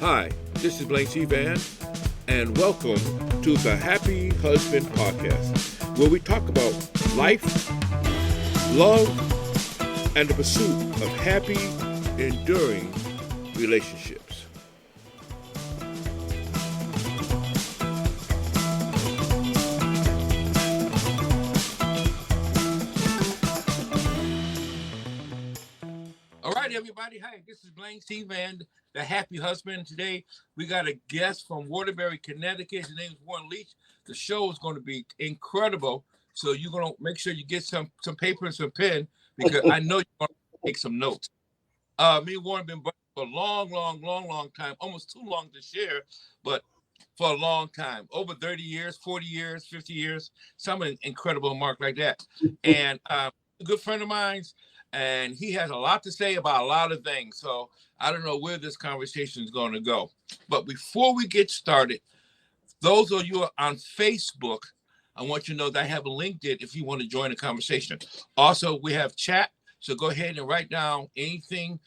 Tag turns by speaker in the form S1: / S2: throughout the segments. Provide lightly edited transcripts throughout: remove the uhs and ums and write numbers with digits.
S1: Hi, this is Blaine C. Van, and welcome to the Happy Husband Podcast, where we talk about life, love, and the pursuit of happy, enduring relationships. All right, everybody. Hi, this is Blaine C. Van, the Happy Husband. Today, we got a guest from Waterbury, Connecticut. His name is Warren Leach. The show is going to be incredible. So you're going to make sure you get some paper and some pen because I know you're going to take some notes. Me and Warren been buddies for a long time, almost too long to share, but for a long time, over 30 years, 40 years, 50 years, some incredible mark like that. And a good friend of mine's, and he has a lot to say about a lot of things. So I don't know where this conversation is going to go. But before we get started, those of you on Facebook, I want you to know that I have a link there if you want to join the conversation. Also, we have chat. So go ahead and write down anything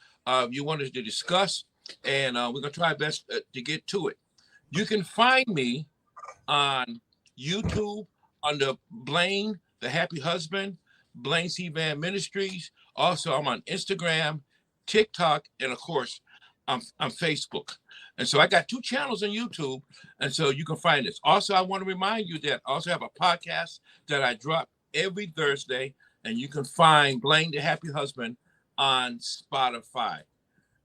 S1: you wanted to discuss, and we're going to try our best to get to it. You can find me on YouTube under Blaine, the Happy Husband, Blaine C. Van Ministries. Also, I'm on Instagram, TikTok, and of course, I'm Facebook. And so I got 2 channels on YouTube, and so you can find this. Also, I want to remind you that I also have a podcast that I drop every Thursday, and you can find Blaine the Happy Husband on Spotify.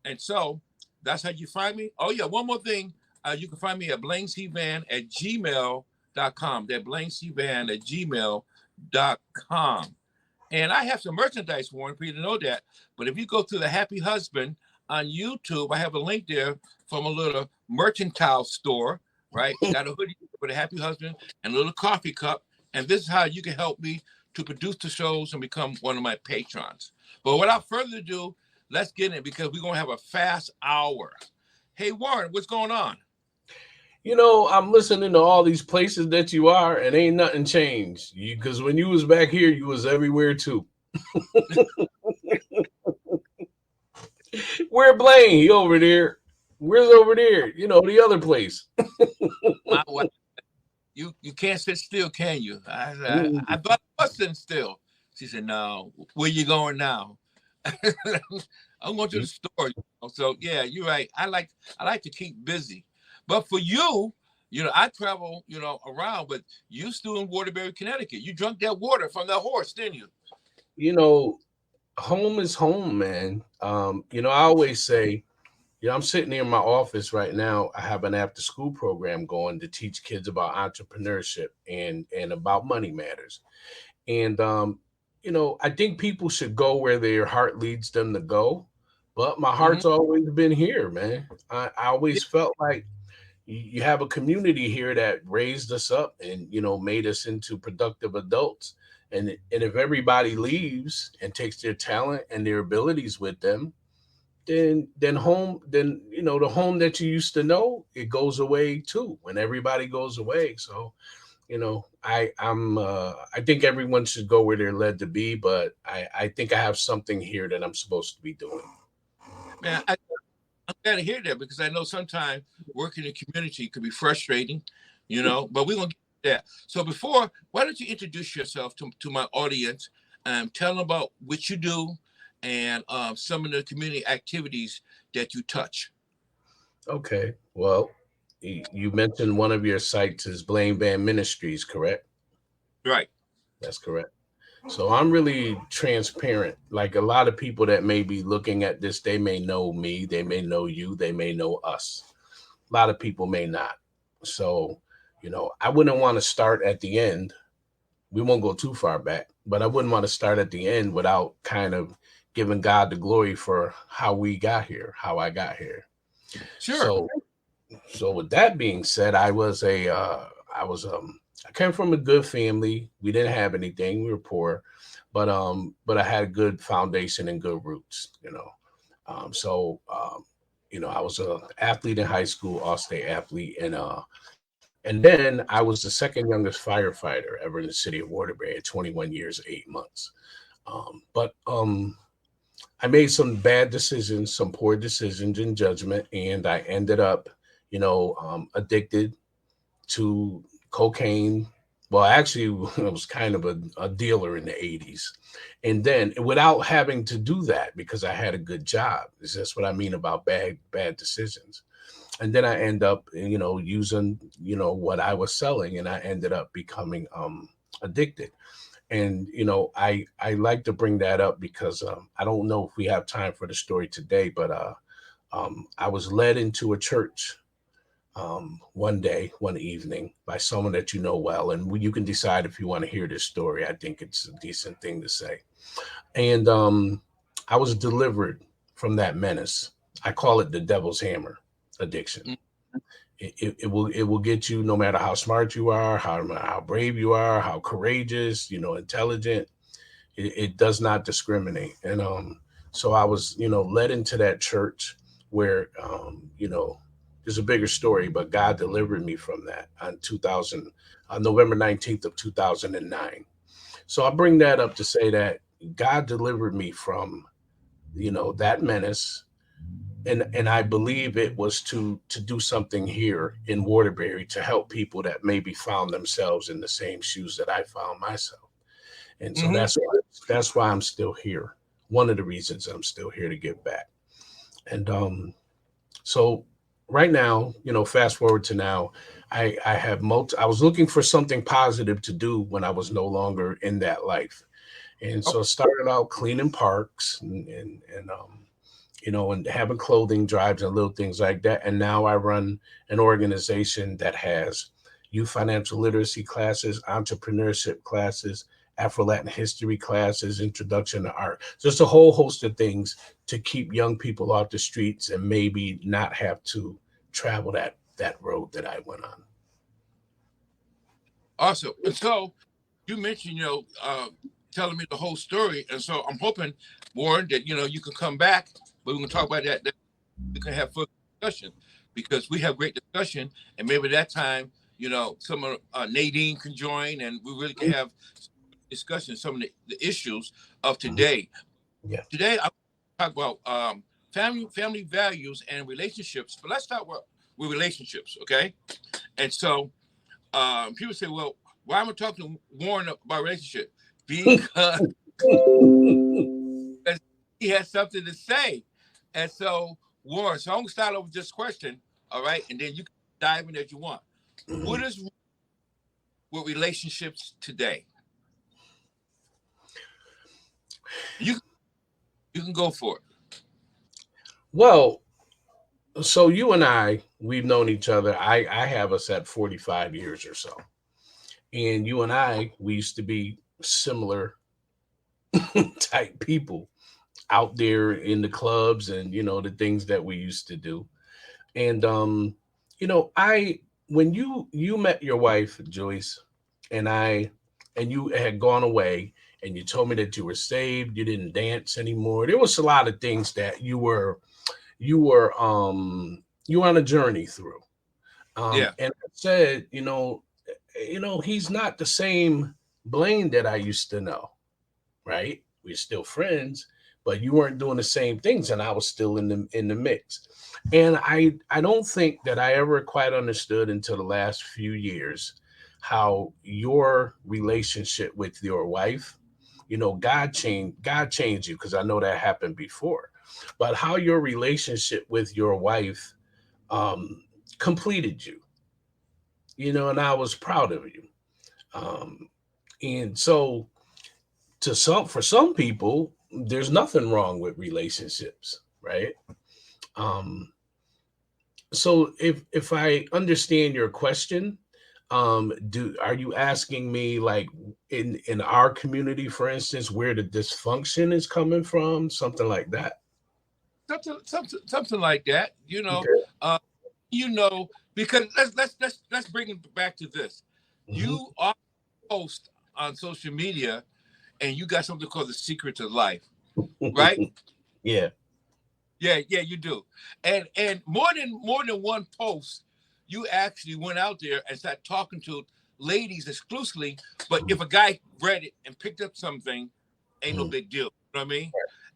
S1: And so that's how you find me. Oh, yeah, one more thing. You can find me at blainecvan@gmail.com. That blainecvan@gmail.com. And I have some merchandise, Warren, for you to know that. But if you go to the Happy Husband on YouTube, I have a link there from a little mercantile store, right? Got a hoodie for the Happy Husband and a little coffee cup. And this is how you can help me to produce the shows and become one of my patrons. But without further ado, let's get in because we're going to have a fast hour. Hey, Warren, what's going on?
S2: You know, I'm listening to all these places that you are, and ain't nothing changed. Because when you was back here, you was everywhere too. Where Blaine? He over there. Where's over there? You know, the other place.
S1: My wife, you can't sit still, can you? I thought I was sitting still. She said, "No, where you going now?" I'm going to the store. So yeah, you're right. I like to keep busy. But for you, I travel, around, but you still in Waterbury, Connecticut. You drank that water from that horse, didn't you?
S2: You know, home is home, man. I always say, I'm sitting here in my office right now. I have an after school program going to teach kids about entrepreneurship and about money matters. And I think people should go where their heart leads them to go. But my
S1: Mm-hmm.
S2: heart's always been here, man. I
S1: Yeah,
S2: always felt like you have a community here that raised us up and made us into productive adults. And if everybody leaves and takes their talent and their abilities with them, then the home that you used to know, it goes away too when everybody goes away. So I think everyone should go where they're led to be, but I think I have something here that I'm supposed to be doing.
S1: man, I'm glad to hear that because I know sometimes working in the community could be frustrating, but we're going to get that. So why don't you introduce yourself to my audience and tell them about what you do and some of the community activities that you touch.
S2: Okay. Well, you mentioned one of your sites is Blaine Van Ministries, correct?
S1: Right.
S2: That's correct. So I'm really transparent. Like a lot of people that may be looking at this, they may know me, they may know you, they may know us. A lot of people may not. So, I wouldn't want to start at the end. We won't go too far back, but I wouldn't want to start at the end without kind of giving God the glory for how we got here, how I got here.
S1: Sure.
S2: So with that being said, I came from a good family. We didn't have anything. We were poor, but I had a good foundation and good roots, I was a athlete in high school, all state athlete, and then I was the second youngest firefighter ever in the city of Waterbury at 21 years, 8 months. But I made some bad decisions, some poor decisions in judgment, and I ended up, addicted to cocaine. Well, actually, I was kind of a dealer in the 80s. And then without having to do that because I had a good job. That's what I mean about bad decisions. And then I end up, using, what I was selling, and I ended up becoming addicted. And I like to bring that up because I don't know if we have time for the story today, but I was led into a church one evening by someone that you know well, and you can decide if you want to hear this story. I think it's a decent thing to say. And I was delivered from that menace. I call it the devil's hammer addiction.
S1: Mm.
S2: It will get you no matter how smart you are, how brave you are, how courageous, intelligent. It does not discriminate. And so I was led into that church where there's a bigger story, but God delivered me from that on November 19th of 2009. So I bring that up to say that God delivered me from that menace, and I believe it was to do something here in Waterbury to help people that maybe found themselves in the same shoes that I found myself. And so
S1: Mm-hmm.
S2: that's why I'm still here. One of the reasons I'm still here to give back. And so right now, fast forward to now, I was looking for something positive to do when I was no longer in that life. And so I started out cleaning parks and having clothing drives and little things like that. And now I run an organization that has youth financial literacy classes, entrepreneurship classes, Afro-Latin history classes, introduction to art. Just a whole host of things to keep young people off the streets and maybe not have to travel that road that I went on.
S1: Awesome. And so you mentioned, telling me the whole story. And so I'm hoping, Warren, that, you can come back, but we can talk about that. We can have further discussion because we have great discussion. And maybe that time, some of Nadine can join and we really can have discussion some of the issues of today.
S2: Yeah.
S1: Today, I talk about family values and relationships, but let's start with relationships, okay? And so people say, well, why am I talking to Warren about relationship? Because he has something to say. And so, Warren, so I'm going to start off with this question, all right? And then you can dive in as you want. What is with relationships today? You can go for it.
S2: Well, so you and we've known each other. I have us at 45 years or so. And you and we used to be similar type people out there in the clubs and, the things that we used to do. And, when you met your wife, Joyce, and you had gone away and you told me that you were saved, you didn't dance anymore. There was a lot of things that you were on a journey through. And I said, he's not the same Blaine that I used to know, right? We're still friends, but you weren't doing the same things, and I was still in the mix. And I don't think that I ever quite understood until the last few years how your relationship with your wife, God changed you, because I know that happened before, but how your relationship with your wife completed you, and I was proud of you. And so for some people, there's nothing wrong with relationships, right? So if I understand your question, are you asking me, like, in our community, for instance, where the dysfunction is coming from, something like that?
S1: Something like that,
S2: Okay.
S1: Because let's bring it back to this.
S2: Mm-hmm.
S1: You are post on social media, and you got something called the secret to life, right?
S2: Yeah,
S1: you do. And more than one post, you actually went out there and started talking to ladies exclusively. But if a guy read it and picked up something, ain't no big deal. You know what I mean?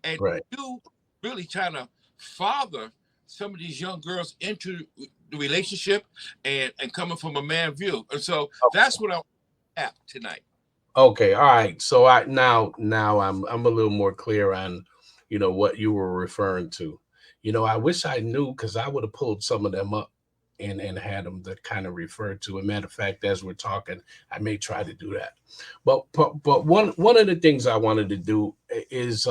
S1: and
S2: Right.
S1: you really trying to father some of these young girls into the relationship and coming from a man view. And so that's what I have tonight.
S2: Okay, all right. So I now I'm a little more clear on, what you were referring to. I wish I knew because I would have pulled some of them up and had them to kind of refer to. A matter of fact, as we're talking, I may try to do that. But one of the things I wanted to do is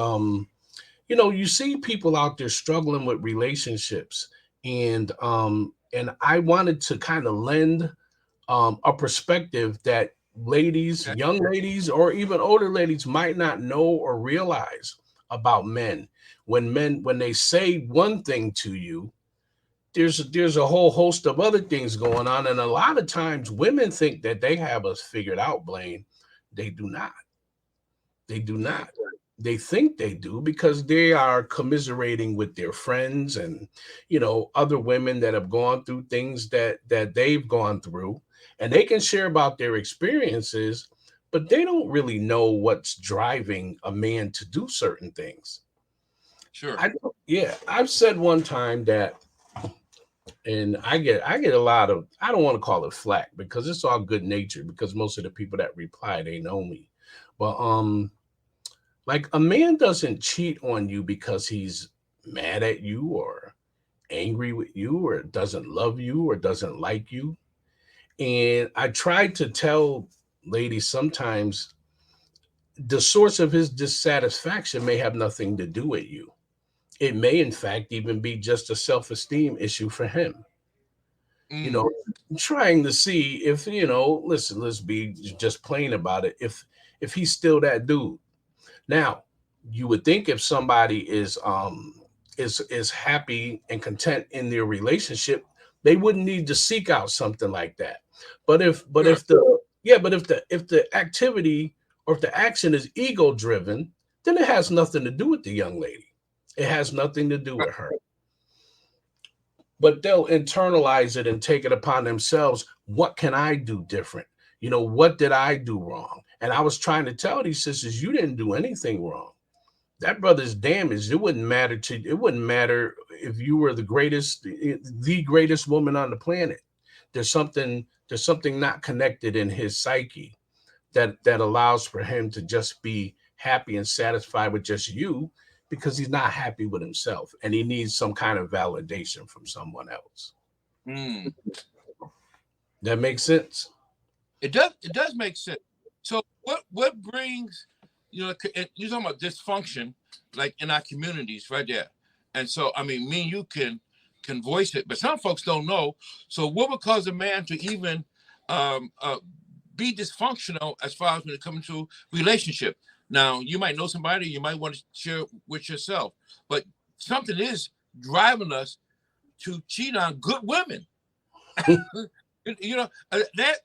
S2: you see people out there struggling with relationships, and I wanted to kind of lend a perspective that ladies,
S1: Okay.
S2: young ladies, or even older ladies might not know or realize about men. When they say one thing to you, there's a whole host of other things going on, and a lot of times women think that they have us figured out. Blaine, they do not. They do
S1: Mm,
S2: not. They think they do because they are commiserating with their friends and other women that have gone through things that they've gone through, and they can share about their experiences, but they don't really know what's driving a man to do certain things.
S1: sure.
S2: Yeah, I've said one time that, and I get a lot of, I don't want to call it flack because it's all good natured because most of the people that reply, they know me, but like a man doesn't cheat on you because he's mad at you or angry with you or doesn't love you or doesn't like you. And I try to tell ladies sometimes the source of his dissatisfaction may have nothing to do with you. It may, in fact, even be just a self esteem issue for him. You
S1: Mm,
S2: know, trying to see if, listen, let's be just plain about it. If he's still that dude. Now, you would think if somebody is happy and content in their relationship, they wouldn't need to seek out something like that.
S1: sure.
S2: If the activity or if the action is ego driven, then it has nothing to do with the young lady. It has nothing to do
S1: Right.
S2: with her. But they'll internalize it and take it upon themselves. What can I do different? What did I do wrong? And I was trying to tell these sisters, you didn't do anything wrong. That brother's damaged. It wouldn't matter if you were the greatest woman on the planet. There's something not connected in his psyche that allows for him to just be happy and satisfied with just you because he's not happy with himself and he needs some kind of validation from someone else.
S1: Mm.
S2: That makes sense.
S1: It does. It does make sense. So what brings you're talking about dysfunction like in our communities right there, and so I mean me and you can voice it, but some folks don't know. So what would cause a man to even um, uh, be dysfunctional as far as when it comes to relationship? Now you might know somebody, you might want to share with yourself, but something is driving us to cheat on good women. That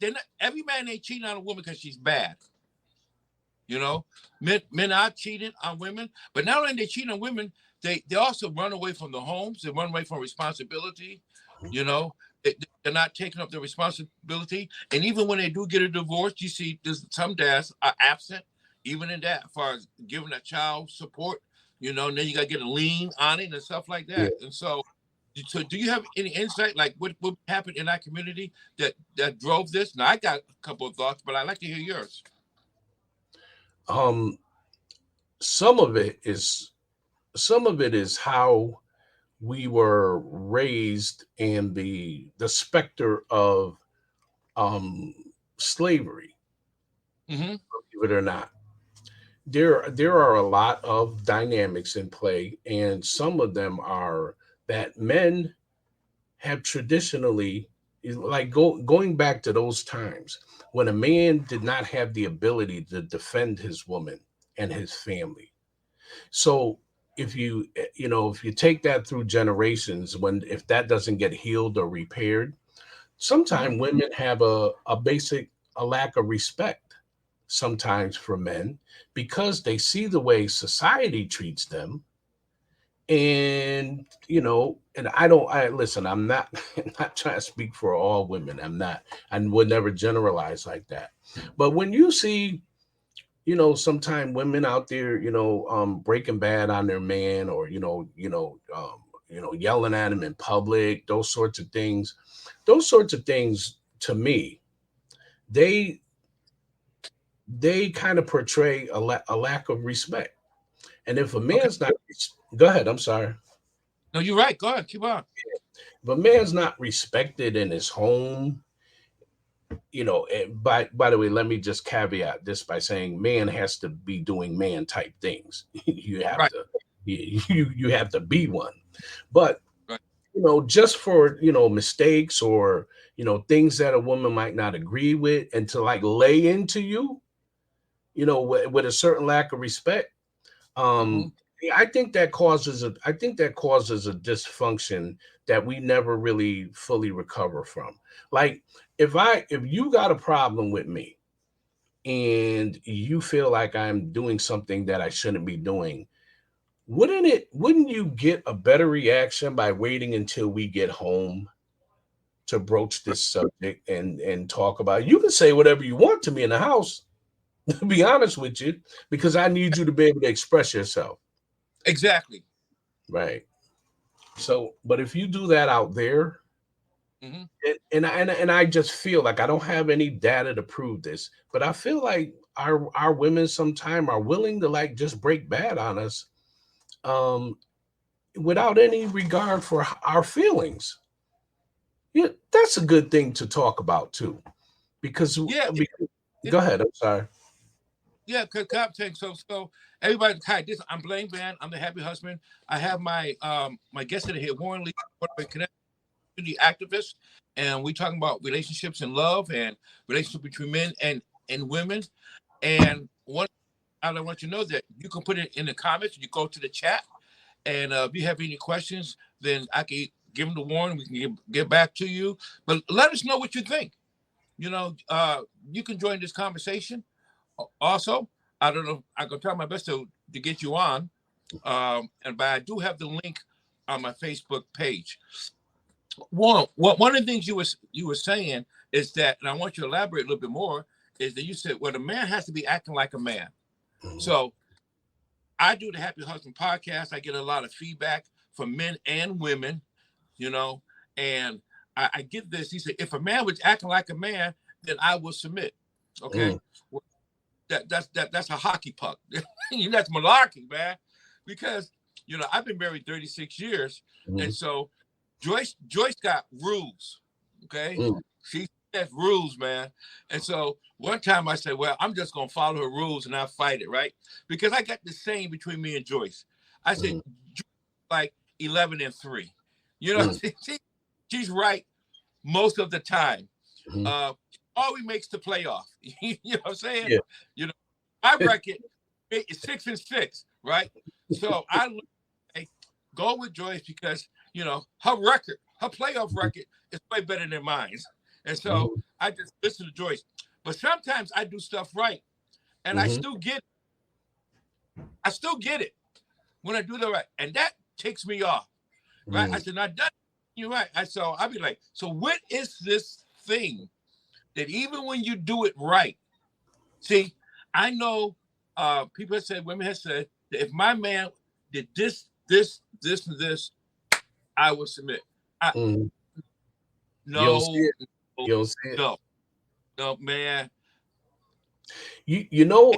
S1: they're not, every man ain't cheating on a woman because she's bad. You know, men are cheating on women, but not only they cheat on women, they also run away from the homes. They run away from responsibility. You know, they're not taking up their responsibility. And even when they do get a divorce, you see there's some dads are absent, even in that, as far as giving a child support. And then you got to get a lien on it and stuff like
S2: Yeah.
S1: that. And so do you have any insight, like what happened in our community that drove this? Now, I got a couple of thoughts, but I'd like to hear yours.
S2: Um, some of it is how we were raised and the specter of um slavery,
S1: Mm-hmm.
S2: believe it or not. There are a lot of dynamics in play, and some of them are that men have traditionally, like going back to those times when a man did not have the ability to defend his woman and his family. So if you take that through generations, when if that doesn't get healed or repaired,
S1: Mm-hmm.
S2: sometimes women have a lack of respect sometimes for men because they see the way society treats them. And I listen, I'm not not trying to speak for all women. I'm not, and would never generalize like that. But when you see sometimes women out there, breaking bad on their man, or yelling at him in public, those sorts of things. Those sorts of things, to me, they they kind of portray a lack of respect. And if a
S1: Okay.
S2: man's not, go ahead, I'm sorry.
S1: No, you're right. Go ahead. Keep on.
S2: If a man's not respected in his home, by the way, let me just caveat this by saying man has to be doing man type things. you have
S1: Right.
S2: to you have to be one. But
S1: Right.
S2: just for mistakes, or things that a woman might not agree with, and to like lay into you, with a certain lack of respect,
S1: Mm-hmm.
S2: um I think that causes a dysfunction that we never really fully recover from. Like, if you got a problem with me and you feel like I'm doing something that I shouldn't be doing, wouldn't you get a better reaction by waiting until we get home to broach this subject and talk about it? You can say whatever you want to me in the house, to be honest with you, because I need you to be able to express yourself.
S1: Exactly.
S2: Right. So, but if you do that out there,
S1: Mm-hmm.
S2: and I just feel like, I don't have any data to prove this, but I feel like our women sometimes are willing to like just break bad on us, um, without any regard for our feelings. Yeah, that's a good thing to talk about too, because,
S1: Yeah.
S2: go ahead. I'm sorry.
S1: Yeah, Captain. So everybody, hi. This I'm Blaine Van. I'm the happy husband. I have my guest today here, Warren Lee, community activist, and we talking about relationships and love and relationship between men and women. And one, I want you to know that you can put it in the comments. You go to the chat, and if you have any questions, then I can give them to Warren. We can get back to you. But let us know what you think. You can join this conversation. Also, I don't know. I can try my best to get you on, but I do have the link on my Facebook page. One of the things you were saying is that, and I want you to elaborate a little bit more. Is that you said, well, the man has to be acting like a man.
S2: Mhm.
S1: So I do the Happy Husband podcast. I get a lot of feedback from men and women, you know, and I get this. He said, if a man was acting like a man, then I will submit. Okay.
S2: Mhm.
S1: Well, that's a hockey puck. That's malarkey, man. Because I've been married 36 years, and
S2: Mhm.
S1: so Joyce got rules. Okay,
S2: Mhm.
S1: she has rules, man. And so one time I said, well, I'm just gonna follow her rules and I fight it, right? Because I got the same between me and Joyce. I said,
S2: Mhm.
S1: like 11-3.
S2: Mhm.
S1: She's right most of the time.
S2: Mhm.
S1: Uh, always makes the playoff. You know what I'm saying?
S2: Yeah.
S1: You know, my record is 6-6, right? So I go with Joyce because her playoff record is way better than mine. And so
S2: Mhm.
S1: I just listen to Joyce. But sometimes I do stuff right, and I
S2: Mhm.
S1: still get it. I still get it when I do the right, and that takes me off. Right? I
S2: Mhm.
S1: said, "Not done." You're right. I'll be like, "So what is this thing that even when you do it right?" See, I know people have said, women have said that if my man did this, and this, I would submit. I
S2: Mhm. You don't see
S1: no,
S2: it.
S1: no,
S2: You don't see it.
S1: no, no, man.
S2: You know.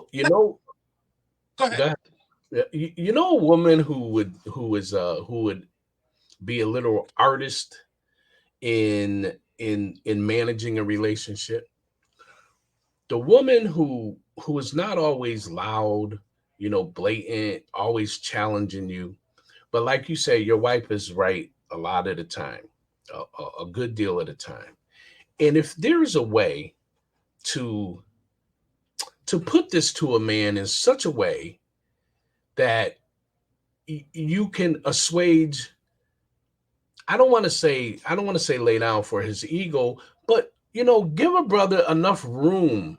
S1: Go ahead.
S2: Go ahead. Yeah, you know a woman who would be a little artist in managing a relationship. The woman who is not always loud, blatant, always challenging you, but like you say, your wife is right a lot of the time, a good deal of the time. And if there is a way to put this to a man in such a way that you can assuage, I don't want to say lay down for his ego, but give a brother enough room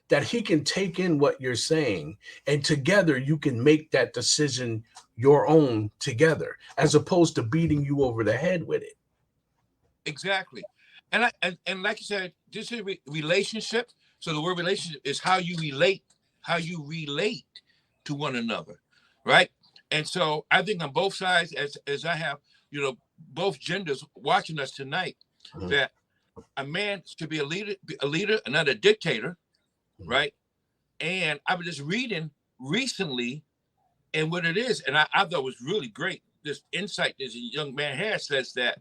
S2: that he can take in what you're saying, and together you can make that decision your own together, as opposed to beating you over the head with it.
S1: Exactly. And like you said, this is relationship. So the word relationship is how you relate, how you relate to one another, right? And so I think on both sides, as I have, both genders watching us tonight, that a man should be a leader, and not a dictator, right? And I was just reading recently, and what it is, and I thought it was really great. This insight this young man has says that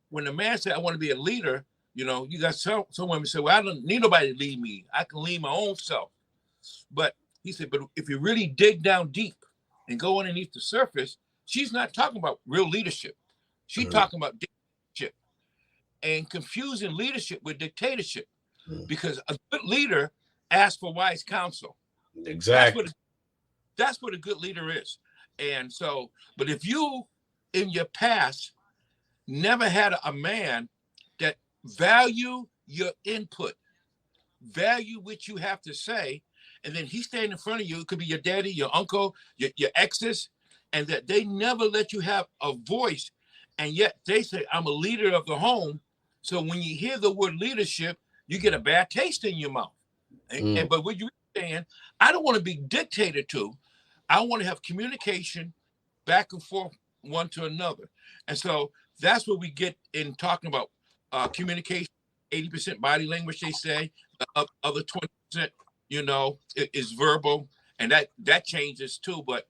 S1: when a man said, "I want to be a leader," you got some women say, "Well, I don't need nobody to lead me. I can lead my own self." But he said, "But if you really dig down deep and go underneath the surface, she's not talking about real leadership. She's talking about dictatorship, and confusing leadership with dictatorship, because a good leader asks for wise counsel."
S2: Exactly.
S1: That's what a good leader is. And so, but if you in your past never had a man that value your input, value what you have to say, and then he stand in front of you, it could be your daddy, your uncle, your exes, and that they never let you have a voice, and yet they say, "I'm a leader of the home." So when you hear the word leadership, you get a bad taste in your mouth. But what you're saying, I don't want to be dictated to. I want to have communication back and forth one to another. And so that's what we get in talking about communication. 80% body language, they say. The other 20%, is verbal, and that changes too. But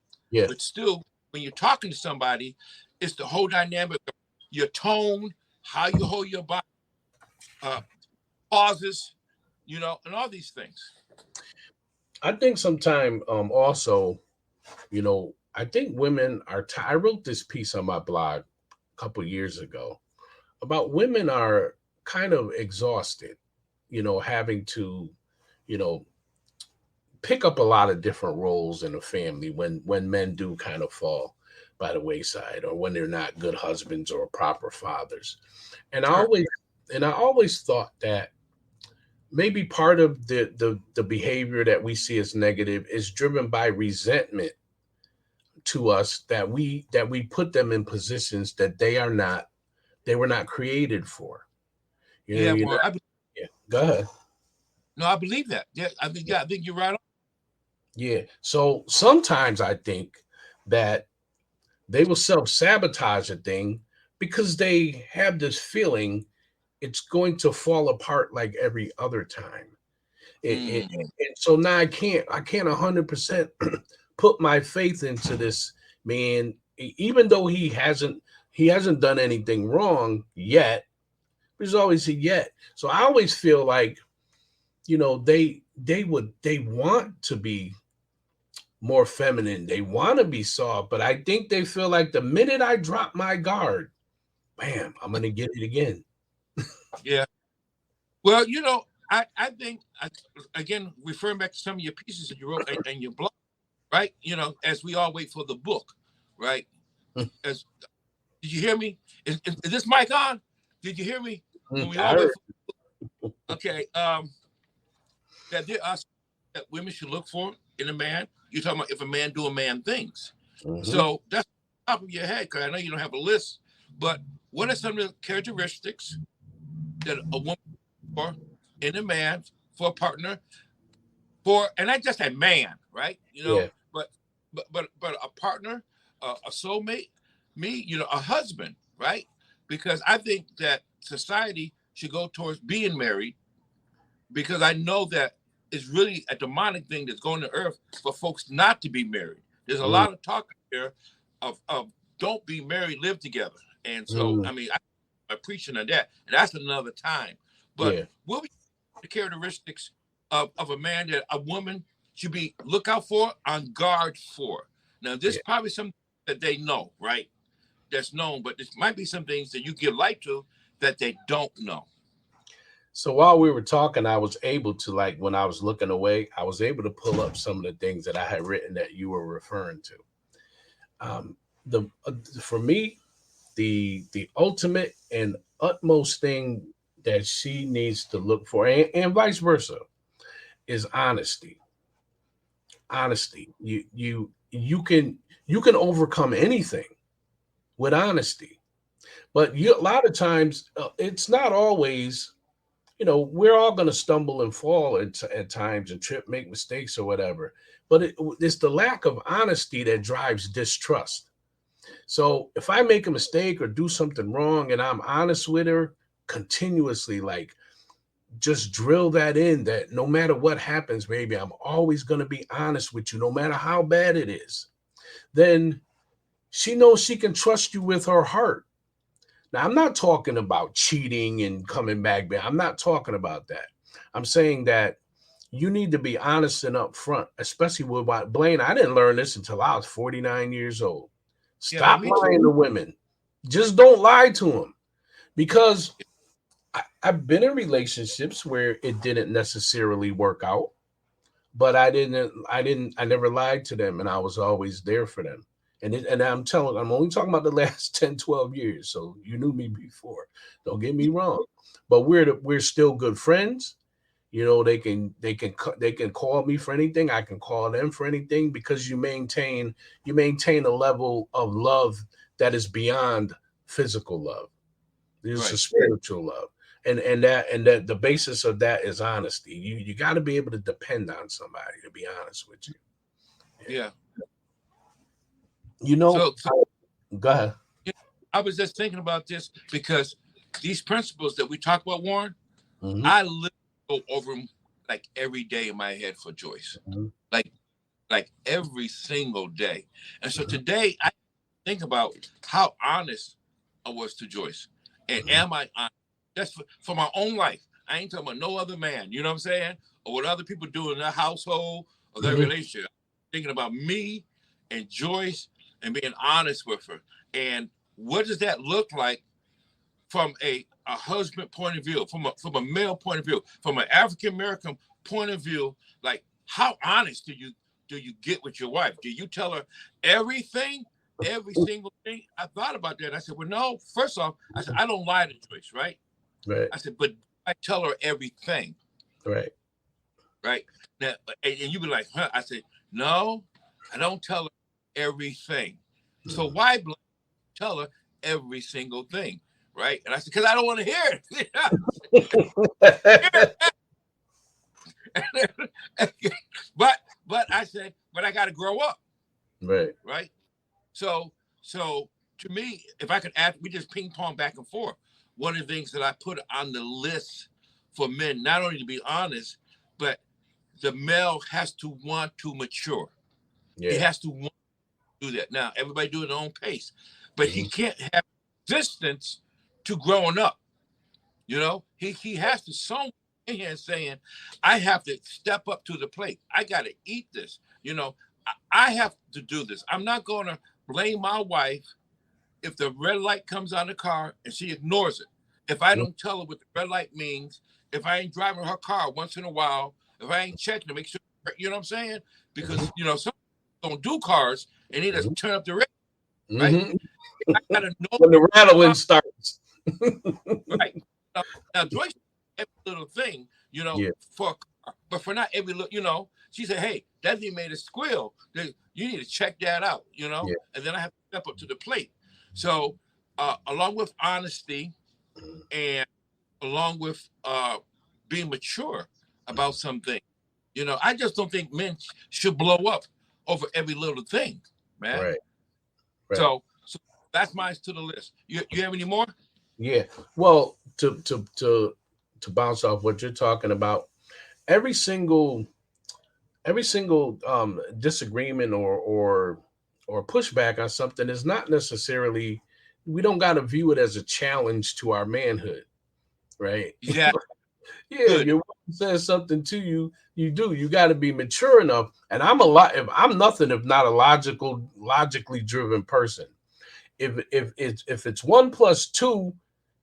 S1: still, when you're talking to somebody, it's the whole dynamic of your tone, how you hold your body, pauses, and all these things.
S2: I think sometimes also, I think women are I wrote this piece on my blog a couple years ago about women are kind of exhausted, having to, pick up a lot of different roles in a family when men do kind of fall by the wayside, or when they're not good husbands or proper fathers. And I always thought that maybe part of the behavior that we see as negative is driven by resentment to us, that we put them in positions that they were not created for.
S1: Go
S2: ahead.
S1: No, I believe that. Yeah, I think you're right on.
S2: Yeah. So sometimes I think that they will self-sabotage a thing because they have this feeling it's going to fall apart like every other time. And so now I can't 100% put my faith into this man, even though he hasn't done anything wrong yet. There's always a yet. So I always feel like, they want to be more feminine. They want to be soft, but I think they feel like the minute I drop my guard, bam, I'm going to get it again.
S1: Yeah. Well, I think, again, referring back to some of your pieces that you wrote and your blog, right? As we all wait for the book, right? Did you hear me? Is this mic on? Did you hear me? When we all wait for, okay. That there are that women should look for in a man. You're talking about if a man doing man things. So that's top of your head, because I know you don't have a list, but what are some of the characteristics that a woman for in a man, for a partner, and not just a man, right? But a partner, a soulmate, a husband, right? Because I think that society should go towards being married, because I know that it's really a demonic thing that's going to earth for folks not to be married. There's a lot of talk here of don't be married, live together. And so, I'm preaching on that, and that's another time. But what would be the characteristics of a man that a woman should be look out for, on guard for? Now, this is probably something that they know, right? That's known, but this might be some things that you give light to that they don't know.
S2: So while we were talking, I was able to, like, when I was looking away, I was able to pull up some of the things that I had written that you were referring to. For me, the ultimate and utmost thing that she needs to look for, and vice versa, is honesty. Honesty. You can overcome anything with honesty, but a lot of times it's not always we're all going to stumble and fall at times and trip, make mistakes or whatever. But it's the lack of honesty that drives distrust. So if I make a mistake or do something wrong and I'm honest with her continuously, like just drill that in, that no matter what happens, baby, I'm always going to be honest with you, no matter how bad it is, then she knows she can trust you with her heart. Now, I'm not talking about cheating and coming back. I'm not talking about that. I'm saying that you need to be honest and upfront, especially with what Blaine. I didn't learn this until I was 49 years old.
S1: Yeah,
S2: Stop
S1: me
S2: lying
S1: too.
S2: to women. Just don't lie to them, because I've been in relationships where it didn't necessarily work out, but I never lied to them, and I was always there for them. And I'm only talking about the last 10, 12 years. So you knew me before. Don't get me wrong. But we're still good friends. They can call me for anything. I can call them for anything, because you maintain a level of love that is beyond physical love. There's a
S1: Right.
S2: spiritual love. And that the basis of that is honesty. You got to be able to depend on somebody, to be honest with you.
S1: Yeah.
S2: You know,
S1: So
S2: go ahead.
S1: I was just thinking about this because these principles that we talk about, Warren,
S2: Hmm.
S1: I literally go over them like every day in my head for Joyce,
S2: Hmm.
S1: like every single day. And so
S2: Hmm.
S1: today I think about how honest I was to Joyce, and
S2: Hmm.
S1: am I honest? That's for my own life. I ain't talking about no other man. You know what I'm saying? Or what other people do in their household or their
S2: Hmm.
S1: relationship. I'm thinking about me and Joyce and being honest with her. And what does that look like from a husband point of view, from a male point of view, from an African American point of view? Like, how honest do you get with your wife? Do you tell her everything, every single thing? I thought about that. I said, well, no. First off, I said I don't lie to Joyce, right?
S2: Right.
S1: I said, but I tell her everything,
S2: Right.
S1: right? Now, and you be like, huh? I said, no, I don't tell her everything. So
S2: Mhm.
S1: why tell her every single thing, right? And I said, because I don't want to hear it. but I said, but I got to grow up,
S2: Right.
S1: right? So to me, if I could add, we just ping pong back and forth. One of the things that I put on the list for men, not only to be honest, but the male has to want to mature. He
S2: Yeah.
S1: has to want to do that. Now, everybody do it at their own pace, but he
S2: Hmm.
S1: can't have resistance to growing up. He has to somewhere in here saying, I have to step up to the plate. I got to eat this. I have to do this. I'm not going to blame my wife if the red light comes on the car and she ignores it. If I don't tell her what the red light means, if I ain't driving her car once in a while, if I ain't checking to make sure, you know what I'm saying?
S2: Hmm.
S1: Because, some don't do cars and they just turn up the radio, right?
S2: Hmm.
S1: I got to know,
S2: When the rattling starts.
S1: right? Now, Joyce, every little thing,
S2: Yeah.
S1: for a car, but for not every little, she said, hey, that thing made a squeal. You need to check that out,
S2: Yeah.
S1: and then I have to step up to the plate. So, along with honesty and along with being mature about something, I just don't think men should blow up over every little thing, man.
S2: Right. Right.
S1: So that's mine to the list. You have any more?
S2: Yeah. Well, to bounce off what you're talking about, every single disagreement or pushback on something is not necessarily, we don't got to view it as a challenge to our manhood, right?
S1: Yeah,
S2: Yeah, if
S1: good.
S2: your wife says something to you, you got to be mature enough. And I'm a lot. If I'm nothing if not a logically driven person. If it's 1 plus 2,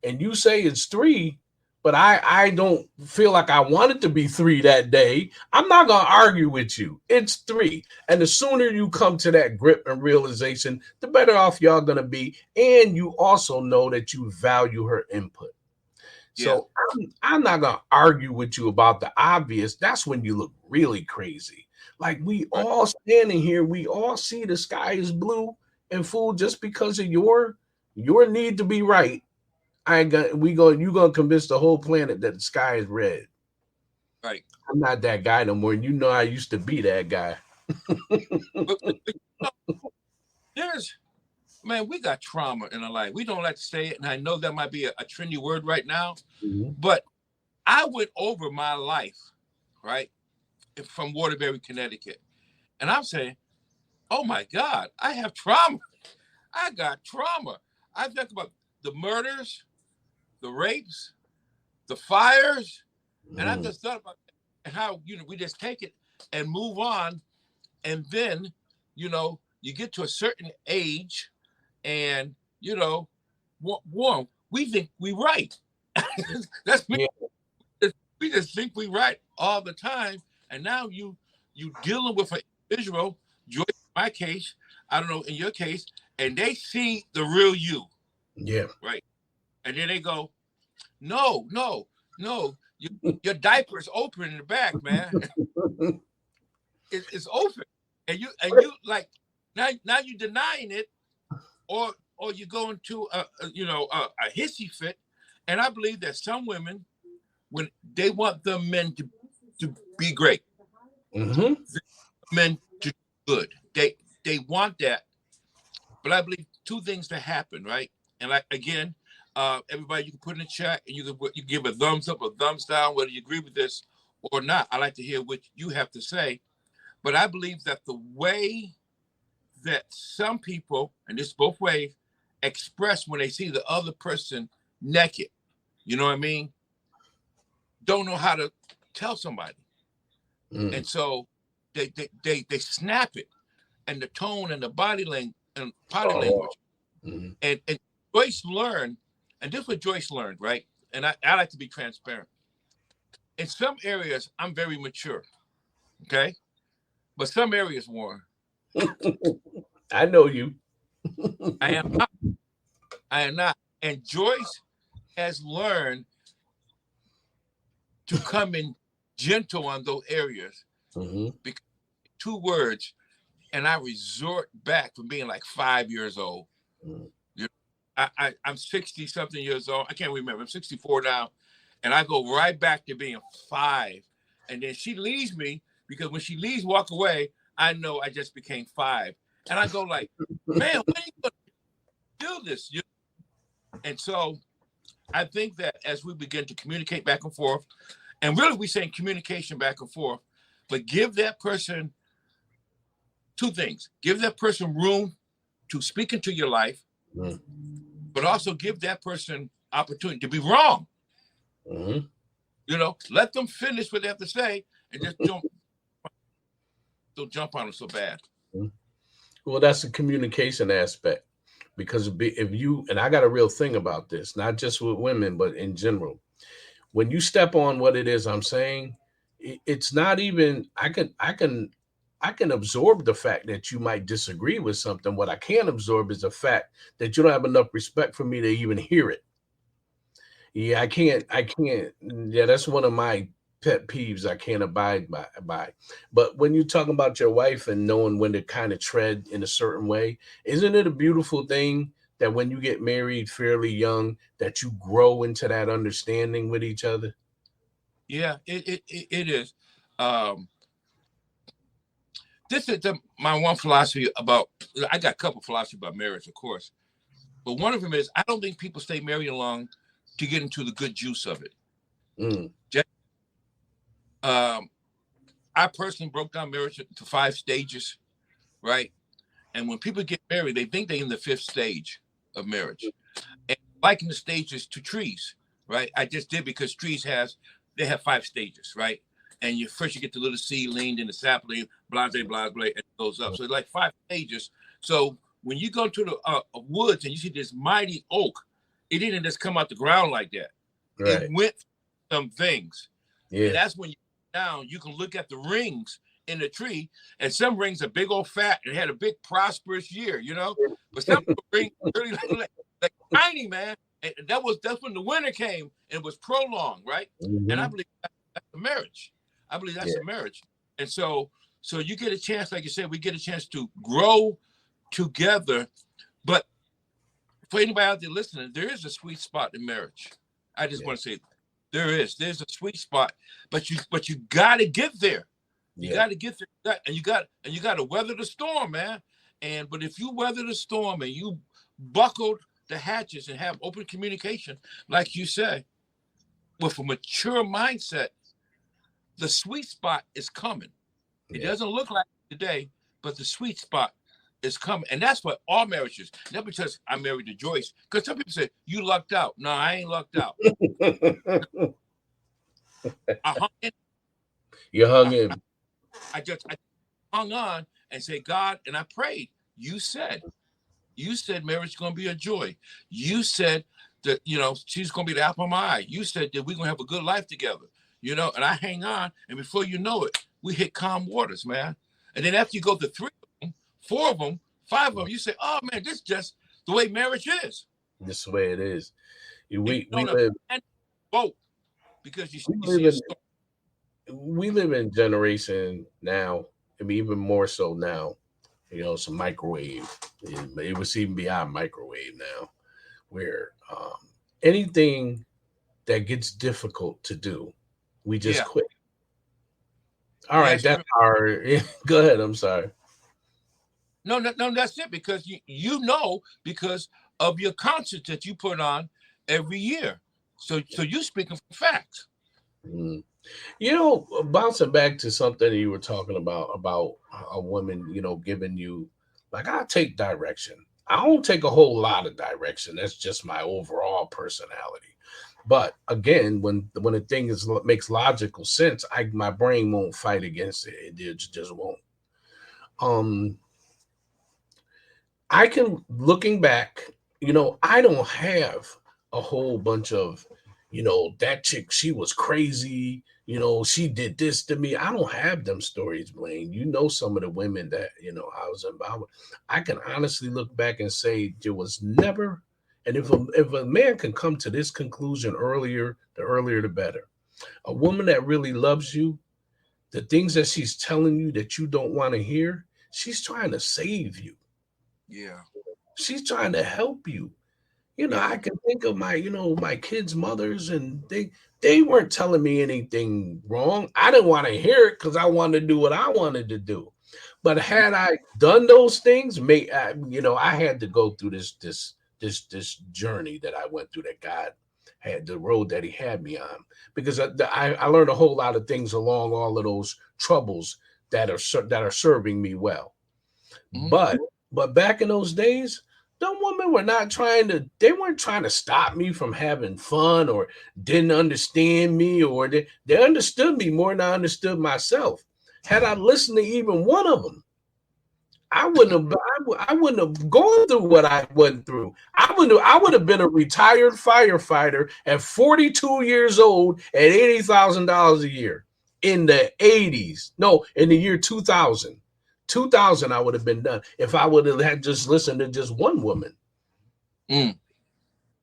S2: and you say it's 3, but I don't feel like I want it to be 3 that day, I'm not gonna argue with you. It's 3, and the sooner you come to that grip and realization, the better off y'all gonna be, and you also know that you value her input.
S1: Yeah,
S2: So I'm not gonna argue with you about the obvious. That's when you look really crazy. Like, we
S1: right.
S2: all standing here, we all see the sky is blue, and fool, just because of your need to be right, I ain't gonna you gonna convince the whole planet that the sky is red.
S1: Right.
S2: I'm not that guy no more. And you know I used to be that guy.
S1: But there's, man, we got trauma in our life. We don't like to say it, and I know that might be a trendy word right now, but I went over my life, right, from Waterbury, Connecticut, and I'm saying, oh my God, I have trauma. I got trauma. I think about the murders, the rapes, the fires, and I just thought about how, we just take it and move on, and then, you get to a certain age, and warm. We think we right. That's me. Yeah. We just think we right all the time, and now you dealing with an individual. Joyce, in my case, I don't know in your case, and they see the real you.
S2: Yeah.
S1: Right. And then they go, no. Your diaper's open in the back, man. It's open, and you like now you denying it, or you go into a hissy fit. And I believe that some women, when they want the men to be great, men to do good, they want that. But I believe two things to happen, right? And again, everybody, you can put in the chat, and you can give a thumbs up or thumbs down, whether you agree with this or not. I like to hear what you have to say. But I believe that the way that some people, and this both ways, express when they see the other person naked, you know what I mean? Don't know how to tell somebody. And so they snap it, and the tone and the body language and language. And Joyce learned, and this is what Joyce learned, right? And I like to be transparent. In some areas, I'm very mature, okay? But some areas, Warren,
S2: I know you.
S1: I am not. And Joyce has learned to come in gentle on those areas, because 2 words, and I resort back from being like 5 years old. I'm 60 something years old. I can't remember. I'm 64 now, and I go right back to being 5. And then she leaves me, because when she leaves, walk away, I know I just became 5. And I go like, man, when are you going to do this? And so I think that as we begin to communicate back and forth, and really we're saying communication back and forth, but give that person 2 things. Give that person room to speak into your life, but also give that person opportunity to be wrong. Let them finish what they have to say, and just don't jump on them so bad.
S2: Well, that's the communication aspect, because if you, and I got a real thing about this, not just with women, but in general, when you step on what it is I'm saying, it's not even, I can absorb the fact that you might disagree with something. What I can't absorb is the fact that you don't have enough respect for me to even hear it. Yeah, I can't. Yeah, that's one of my pet peeves I can't abide by. But when you're talking about your wife and knowing when to kind of tread in a certain way, isn't it a beautiful thing that when you get married fairly young, that you grow into that understanding with each other?
S1: Yeah, it is. This is my one philosophy about, I got a couple philosophies about marriage, of course, but one of them is, I don't think people stay married long to get into the good juice of it. I personally broke down marriage to 5 stages, right? And when people get married, they think they're in the 5th stage of marriage. And liking the stages to trees, right? I just did, because trees have 5 stages, right? And first you get the little seedling, then the sapling, blah, blah, blah, blah, and it goes up. So it's like 5 stages. So when you go to the woods and you see this mighty oak, it didn't just come out the ground like that. Right. It went through some things. Yeah. And that's when you down, you can look at the rings in the tree, and some rings are big old fat and had a big prosperous year, but some rings really like tiny, man. And that's when the winter came, and it was prolonged, right? And I believe that's a marriage. I believe that's a marriage. And so you get a chance, like you said, we get a chance to grow together. But for anybody out there listening, there is a sweet spot in marriage. I just want to say there's a sweet spot, but you got to get there. You got to get there, and you got to weather the storm, man. But if you weather the storm and you buckled the hatches and have open communication, like you say, with a mature mindset, the sweet spot is coming. It doesn't look like it today, but the sweet spot is coming. And that's what all marriages, not because I married to Joyce, because some people say, you lucked out. No, I ain't lucked out. I hung in.
S2: You hung in.
S1: I hung on and said, God, and I prayed. You said marriage is going to be a joy. You said that, she's going to be the apple of my eye. You said that we're going to have a good life together, and I hang on. And before you know it, we hit calm waters, man. And then after you go to 3 of them, 4 of them, 5 of them, you say, oh, man, this is just the way marriage is.
S2: This is the way it is. We live
S1: both because
S2: we live in generation now, I mean, even more so now, it's a microwave. It was even beyond microwave now, where anything that gets difficult to do, we just quit. All right, that's hard. Go ahead. I'm sorry.
S1: No, that's it. Because because of your conscience that you put on every year. So you speaking from facts.
S2: Mm. Bouncing back to something you were talking about a woman, giving you, like, I take direction. I don't take a whole lot of direction. That's just my overall personality. But again, when a thing makes logical sense, my brain won't fight against it. It just won't. I can, looking back, I don't have a whole bunch of, that chick, she was crazy. She did this to me. I don't have them stories, Blaine. Some of the women that, I was involved with. I can honestly look back and say there was never, and if a man can come to this conclusion earlier, the earlier the better. A woman that really loves you, the things that she's telling you that you don't want to hear, she's trying to save you.
S1: Yeah.
S2: She's trying to help you. I can think of my kids' mothers, and they weren't telling me anything wrong. I didn't want to hear it because I wanted to do what I wanted to do. But had I done those things, I had to go through this journey that I went through, that God had, the road that he had me on, because I learned a whole lot of things along all of those troubles that are serving me well. Mm-hmm. But back in those days, them women were they weren't trying to stop me from having fun, or didn't understand me, or they understood me more than I understood myself. Had I listened to even one of them, I wouldn't have gone through what I went through. I would have been a retired firefighter at 42 years old at $80,000 a year in the 80s. No, in the year 2000. 2000, I would have been done if I would have had just listened to just one woman.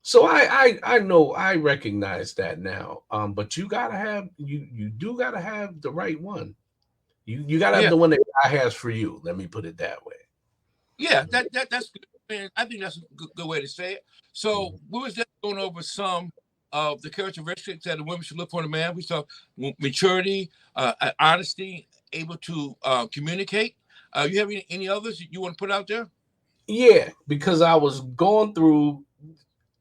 S2: So I know, I recognize that now. But you gotta have you do gotta have the right one. You gotta have the one that God has for you. Let me put it that way.
S1: Yeah, that's good. Man, I think that's a good way to say it. So we was just going over some of the characteristics that a woman should look for in a man. We saw maturity, honesty, able to communicate. You have any others you want to put out there?
S2: Yeah, because I was going through,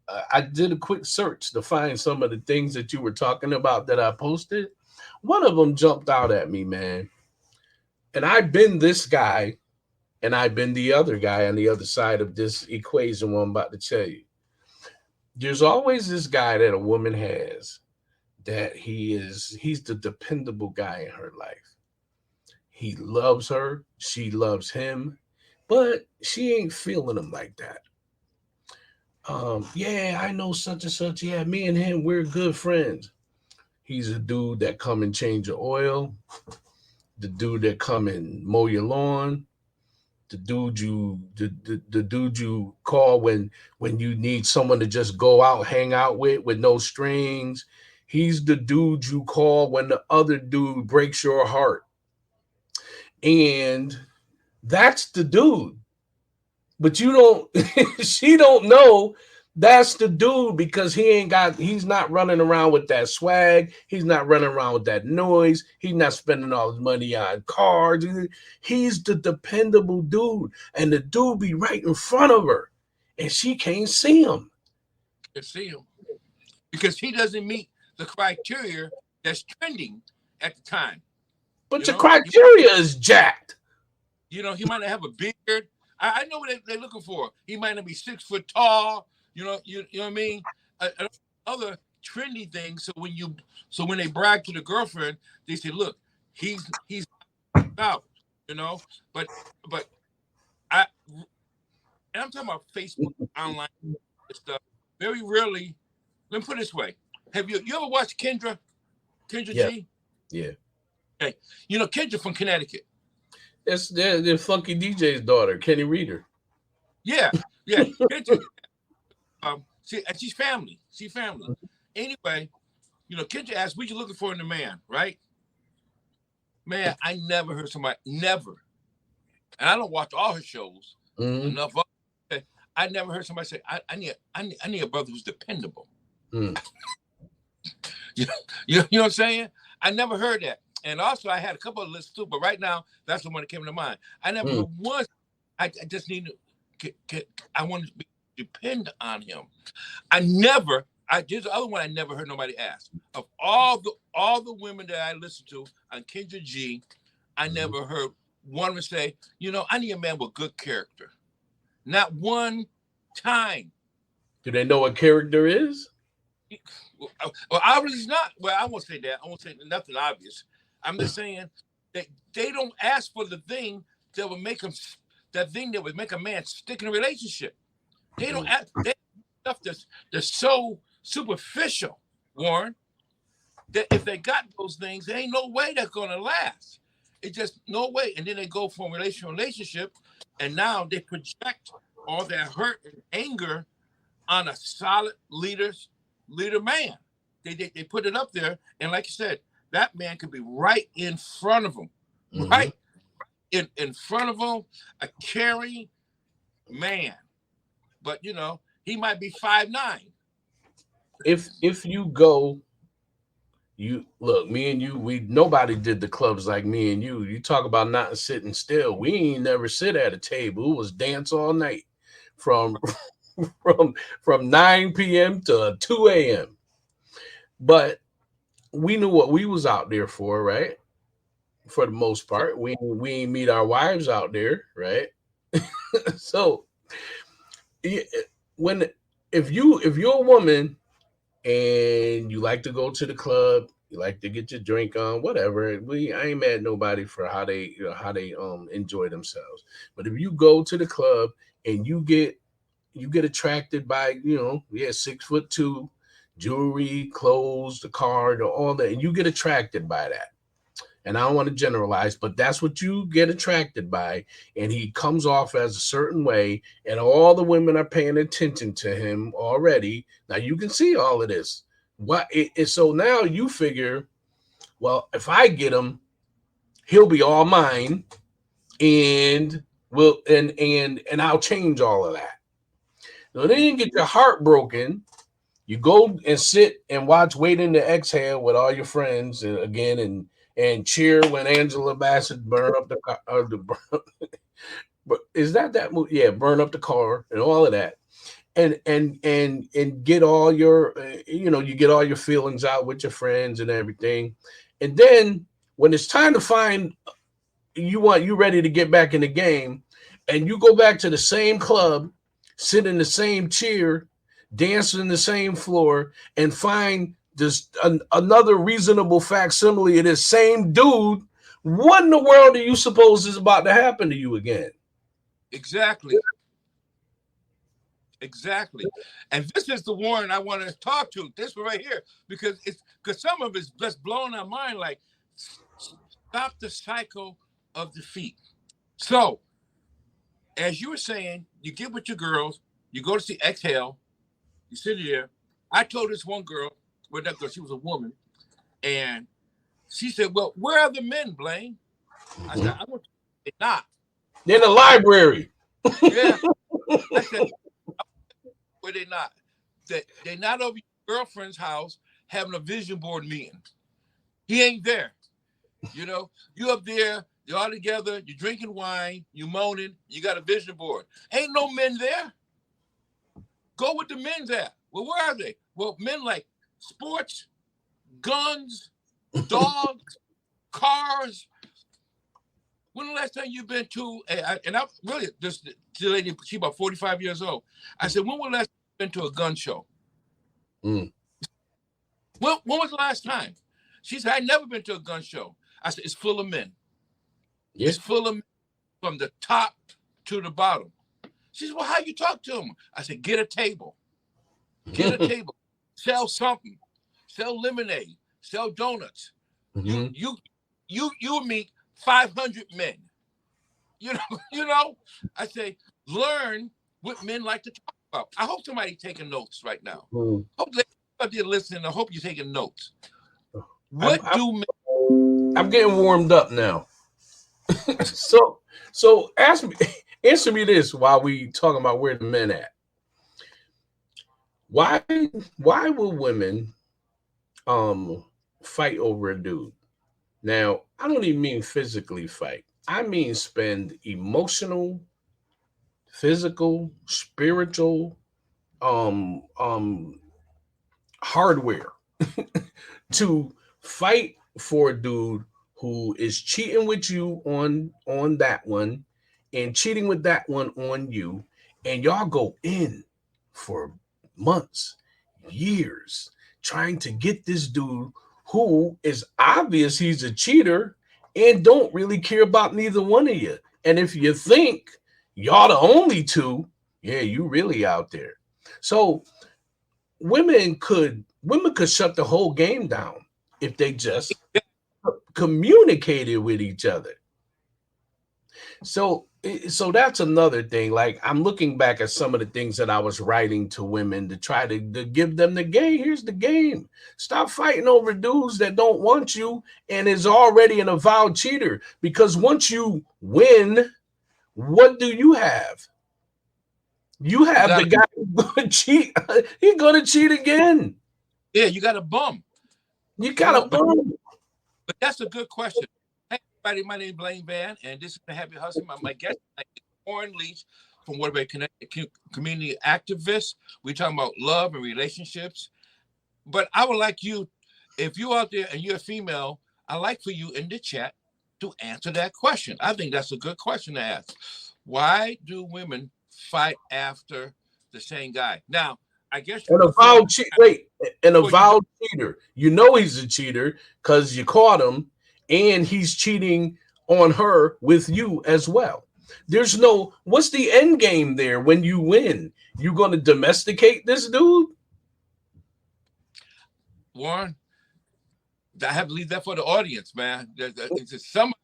S2: I did a quick search to find some of the things that you were talking about that I posted. One of them jumped out at me, man. And I've been this guy, and I've been the other guy on the other side of this equation, what I'm about to tell you. There's always this guy that a woman has that he's the dependable guy in her life. He loves her, she loves him, but she ain't feeling him like that. Yeah, I know such and such. Yeah, me and him, we're good friends. He's a dude that come and change your oil, the dude that come and mow your lawn, the dude you call when you need someone to just go out, hang out with no strings. He's the dude you call when the other dude breaks your heart. And that's the dude. But you don't she don't know that's the dude because he's not running around with that swag, he's not running around with that noise, he's not spending all his money on cars. He's the dependable dude, and the dude be right in front of her and she can't see him.
S1: Can't see him because he doesn't meet the criteria that's trending at the time.
S2: But your criteria is jacked.
S1: He might not have a beard. I know what they're looking for. He might not be 6 foot tall. You know what I mean? Other trendy things. So when they brag to the girlfriend, they say, "Look, he's out." But I'm talking about Facebook, online stuff. Very rarely. Let me put it this way: have you ever watched Kendra
S2: Yeah.
S1: G?
S2: Yeah.
S1: Okay, Kendra from Connecticut.
S2: It's the Funky DJ's daughter, Kenny Reader.
S1: Yeah. Kendra, she's family. She's family. Anyway, Kendra asked, "What you looking for in a man?" Right? Man, I never heard somebody never, and I don't watch all her shows enough. I never heard somebody say, "I need a brother who's dependable."
S2: Mm.
S1: You know what I'm saying? I never heard that. And also, I had a couple of lists too, but right now, that's the one that came to mind. I never heard once. I just need to. I want to depend on him. There's the other one I never heard nobody ask. Of all the women that I listened to on Kendra G, I never heard one would say, I need a man with good character. Not one time.
S2: Do they know what character is?
S1: Well, obviously not. Well, I won't say that. I won't say nothing obvious. I'm just saying that they don't ask for the thing that would make a man stick in a relationship. They don't ask stuff that's so superficial, Warren, that if they got those things, there ain't no way that's gonna last. It's just no way. And then they go from relationship, and now they project all their hurt and anger on a solid leader man. They put it up there, and like you said, that man could be right in front of them, right in front of them, a caring man. But he might be 5'9".
S2: If you go, you look, me and you, nobody did the clubs like me and you. You talk about not sitting still. We ain't never sit at a table. It was dance all night from 9 p.m. to 2 a.m. But we knew what we was out there for, right? For the most part, we ain't meet our wives out there, right? So if you're a woman and you like to go to the club, you like to get your drink on, whatever. I ain't mad at nobody for how they enjoy themselves. But if you go to the club and you get attracted by 6'2", jewelry, clothes, the car, all that, and you get attracted by that. And I don't want to generalize, but that's what you get attracted by. And he comes off as a certain way, and all the women are paying attention to him already. Now you can see all of this. So now you figure, well, if I get him, he'll be all mine, and I'll change all of that. Now then you get your heart broken. You go and sit and watch Waiting to Exhale with all your friends and cheer when Angela Bassett burn up the car. But is that movie? Yeah, burn up the car and all of that, and get all your you get all your feelings out with your friends and everything, and then when it's time to find you ready to get back in the game, and you go back to the same club, sit in the same chair, dance in the same floor, and find just another reasonable facsimile of this same dude, what in the world do you suppose is about to happen to you again?
S1: Exactly. And this is the Warren I want to talk to. This one right here, because some of it's just blowing our mind. Like, stop the cycle of defeat. So, as you were saying, you get with your girls, you go to see Exhale, you sit there. I told this one girl, she was a woman, and she said, "Well, where are the men, Blaine?" I said, "I want to say not.
S2: In the library."
S1: Yeah. I said, were they not? They're not over your girlfriend's house having a vision board meeting. He ain't there. You know, you up there, you're all together, you're drinking wine, you moaning, you got a vision board. Ain't no men there. Go with the men's at. Well, where are they? Well, men like sports, guns, dogs, cars. When the last time you've been to, and I'm really, this lady, she's about 45 years old. I said, when was the last time you've been to a gun show?
S2: Mm.
S1: When was the last time? She said, I've never been to a gun show. I said, it's full of men.
S2: Yeah.
S1: It's full of men from the top to the bottom. She said, well, how you talk to them? I said, get a table. Get a table. Sell something. Sell lemonade. Sell donuts.
S2: Mm-hmm.
S1: You meet 500 men. You know. I say, learn what men like to talk about. I hope somebody's taking notes right now.
S2: Mm.
S1: Hope they're listening. I hope you're taking notes.
S2: I'm getting warmed up now. So answer me this while we talking about where the men at. Why will women fight over a dude? Now, I don't even mean physically fight. I mean spend emotional, physical, spiritual, hardware to fight for a dude who is cheating with you on that one and cheating with that one on you, and y'all go in for months, years, trying to get this dude who is obvious he's a cheater and don't really care about neither one of you. And if you think y'all the only two, yeah, you really out there. So women could shut the whole game down if they just communicated with each other. So that's another thing. Like, I'm looking back at some of the things that I was writing to women to try to give them the game. Here's the game. Stop fighting over dudes that don't want you and is already an avowed cheater. Because once you win, what do you have? You have the guy who's going to cheat. He's going to cheat again.
S1: Yeah, you got a bum.
S2: You got a bum.
S1: But that's a good question. Hey, everybody, my name is Blaine Van, and this is the Happy Husband. My guest is Warren Leach from Waterbury Connecticut, community activist. We're talking about love and relationships. But I would like you, if you're out there and you're a female, I'd like for you in the chat to answer that question. I think that's a good question to ask. Why do women fight after the same guy? Now, I guess an avowed
S2: cheater. You know he's a cheater because you caught him, and he's cheating on her with you as well. There's no, what's the end game there when you win? You going to domesticate this dude?
S1: Warren, I have to leave that for the audience, man. Someone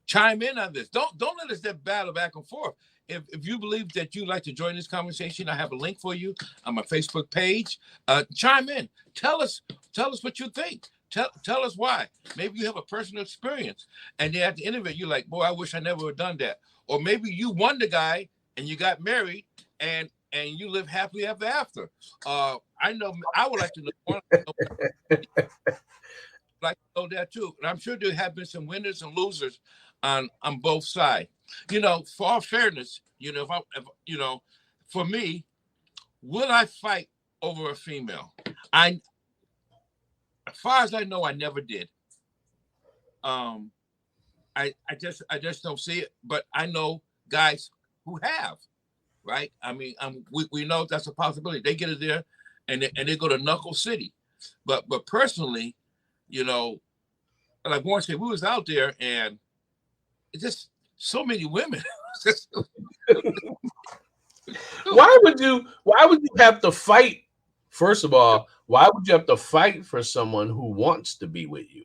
S1: chime in on this. Don't let us that battle back and forth. If you believe that you'd like to join this conversation, I have a link for you on my Facebook page. Chime in. Tell us what you think. Tell us why. Maybe you have a personal experience, and then at the end of it, you're like, boy, I wish I never had done that. Or maybe you won the guy and you got married and you live happily ever after. I know. I would like to know. Like to know that too. And I'm sure there have been some winners and losers on both sides. You know, for all fairness, if for me, will I fight over a female? As far as I know, I never did. I just don't see it. But I know guys who have, right? I mean, we know that's a possibility. They get it there, and they go to Knuckle City. But personally, like Warren said, we was out there, and it's just so many women.
S2: Why would you have to fight? First of all, why would you have to fight for someone who wants to be with you?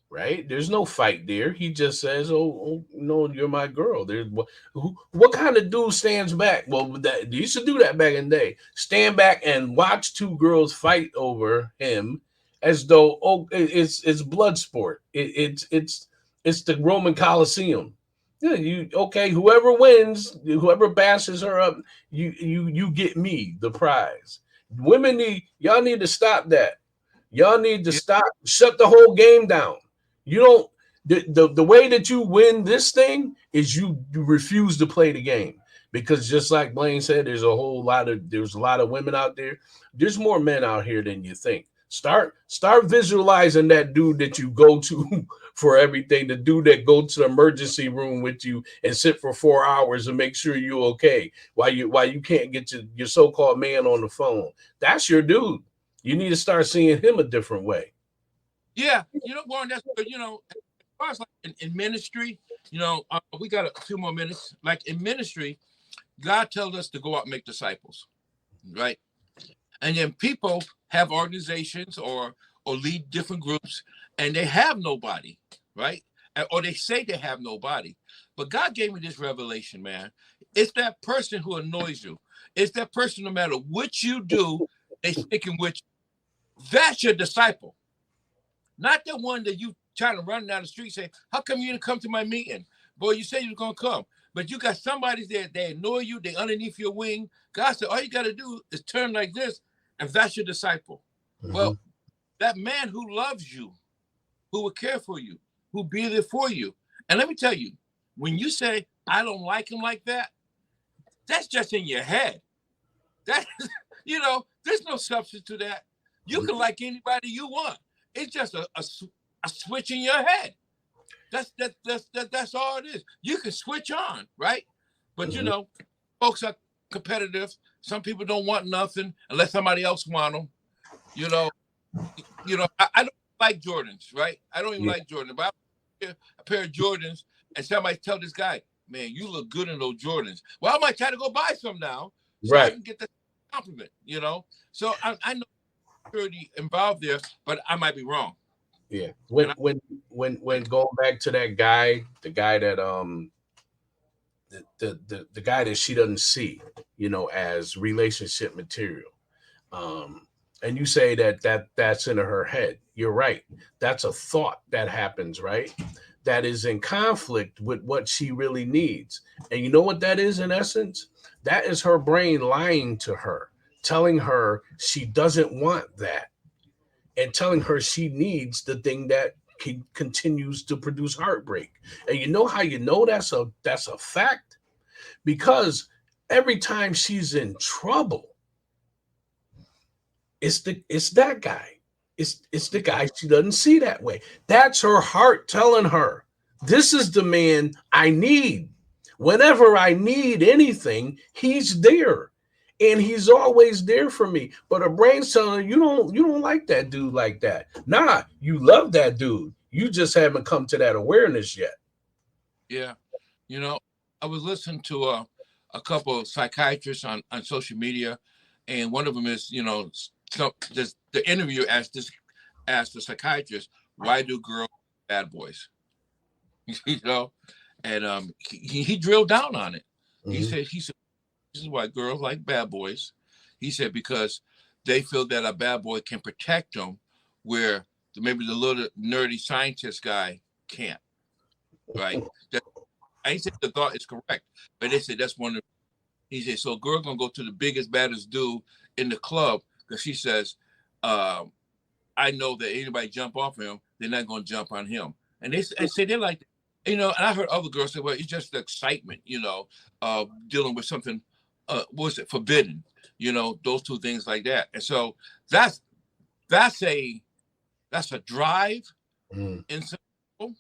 S2: Right? There's no fight there. He just says, "Oh no, you're my girl." There's what kind of dude stands back? Well, they used to do that back in the day. Stand back and watch two girls fight over him as though it's blood sport. It's the Roman Colosseum. Yeah, you okay? Whoever wins, whoever bashes her up, you get me the prize. Women y'all need to stop that. Y'all need to
S1: Yeah,
S2: stop, shut the whole game down. You don't the way that you win this thing is you refuse to play the game. Because just like Blaine said, there's a lot of women out there. There's more men out here than you think. Start visualizing that dude that you go to for everything, the dude that go to the emergency room with you and sit for 4 hours and make sure you're okay while you can't get your so-called man on the phone. That's your dude. You need to start seeing him a different way.
S1: yeah. Warren, that's good. As far as like in ministry, we got a few more minutes. Like in ministry, God tells us to go out and make disciples, right? And then people have organizations or lead different groups, and they have nobody, right? Or they say they have nobody. But God gave me this revelation, man. It's that person who annoys you. It's that person, no matter what you do, they sticking with you. That's your disciple. Not the one that you trying to run down the street say, how come you didn't come to my meeting? Boy, you said you were going to come. But you got somebody there, they annoy you, they underneath your wing. God said, all you got to do is turn like this, and that's your disciple. Mm-hmm. Well, that man who loves you, who will care for you, who'll be there for you. And let me tell you, when you say, I don't like him like that, that's just in your head. That, there's no substance to that. You can like anybody you want. It's just a switch in your head. That's all it is. You can switch on, right? But folks are competitive. Some people don't want nothing unless somebody else want them. I don't like Jordans, right? I don't even like Jordans. But I wear a pair of Jordans, and somebody tell this guy, "Man, you look good in those Jordans." Well, I might try to go buy some now, so I can get the compliment. So I know security involved there, but I might be wrong.
S2: Yeah. When going back to that guy, the guy that the guy that she doesn't see, as relationship material. And you say that's in her head. You're right. That's a thought that happens, right? That is in conflict with what she really needs. And you know what that is in essence? That is her brain lying to her, telling her she doesn't want that, and telling her she needs the thing that continues to produce heartbreak. And you know how you know that's a fact? Because every time she's in trouble, it's that guy. It's the guy she doesn't see that way. That's her heart telling her, this is the man I need. Whenever I need anything, he's there. And he's always there for me. But her brain's telling her, you don't like that dude like that. Nah, you love that dude. You just haven't come to that awareness yet.
S1: Yeah. I was listening to a couple of psychiatrists on social media, and one of them is, the interviewer asked the psychiatrist, why do girls bad boys? And he drilled down on it. Mm-hmm. He said, this is why girls like bad boys. He said, because they feel that a bad boy can protect them where maybe the little nerdy scientist guy can't. Right? I ain't said the thought is correct, but they said that's one of the, he said, so a girl gonna go to the biggest, baddest dude in the club because she says, I know that anybody jump off him, they're not gonna jump on him. And they say they're like, and I heard other girls say, well, it's just the excitement, of dealing with something was it forbidden, those two things like that. And so that's a drive in some people.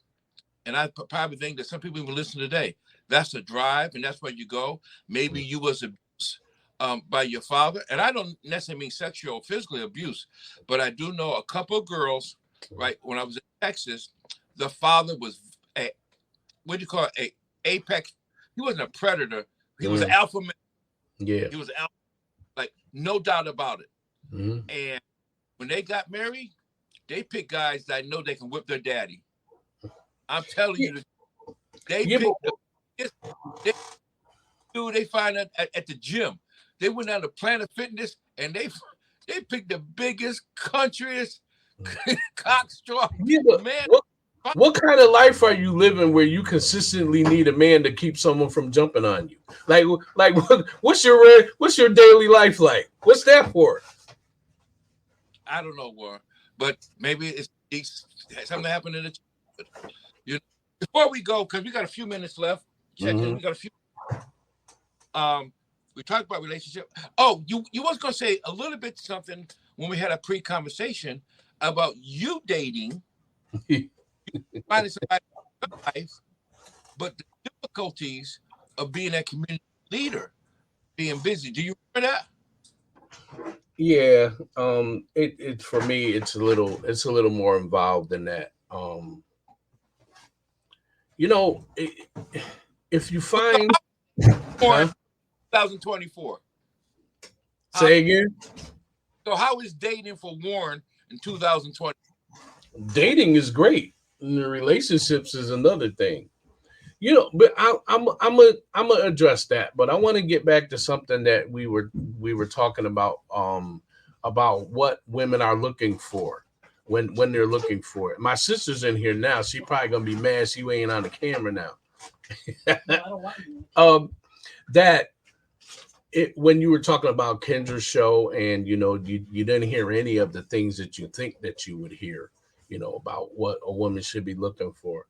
S1: And I probably think that some people even listen today. That's a drive, and that's where you go. Maybe you was abused by your father, and I don't necessarily mean sexual or physical abuse, but I do know a couple of girls. Right when I was in Texas, the father was a apex. He wasn't a predator. He was an alpha male.
S2: Yeah,
S1: he was alpha, like no doubt about it.
S2: Mm-hmm.
S1: And when they got married, they picked guys that know they can whip their daddy. I'm telling you, they find out at the gym. They went down to Planet Fitness and they picked the biggest, countryest, cockstrong man.
S2: What kind of life are you living where you consistently need a man to keep someone from jumping on you? Like what's your daily life like? What's that for?
S1: I don't know, Warren, but maybe it's something happened in the you know, before we go, because we got a few minutes left. We got a few. We talked about relationship. Oh, you was gonna say a little bit something when we had a pre-conversation about you dating, finding somebody in your life, but the difficulties of being a community leader, being busy. Do you remember that?
S2: Yeah, it for me it's a little more involved than that. You know, if you find,
S1: Warren,
S2: huh?
S1: 2024.
S2: Say again.
S1: So how is dating for Warren in 2020?
S2: Dating is great. And the relationships is another thing. You know, but I'm gonna address that. But I want to get back to something that we were talking about what women are looking for when they're looking for it. My sister's in here now. She probably gonna be mad she ain't on the camera now. That it when you were talking about Kendra's show, and you know you didn't hear any of the things that you think that you would hear, you know, about what a woman should be looking for.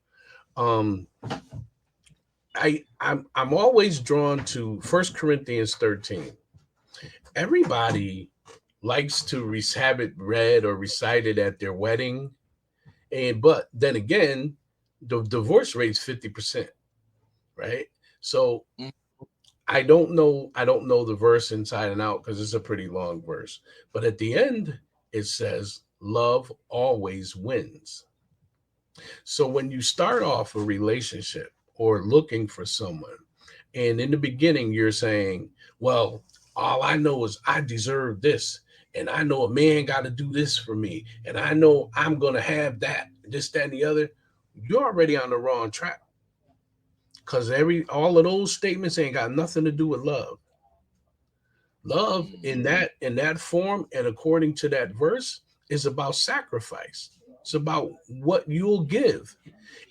S2: Um, I'm always drawn to First Corinthians 13. Everybody likes to have it read or recited at their wedding, and but then again, the divorce rate's 50%, right? So I don't know the verse inside and out because it's a pretty long verse. But at the end, it says, "Love always wins." So when you start off a relationship or looking for someone, and in the beginning you're saying, well, all I know is I deserve this, and I know a man got to do this for me, and I know I'm going to have that, this, that, and the other, you're already on the wrong track because all of those statements ain't got nothing to do with love. Love in that form and according to that verse is about sacrifice. It's about what you'll give.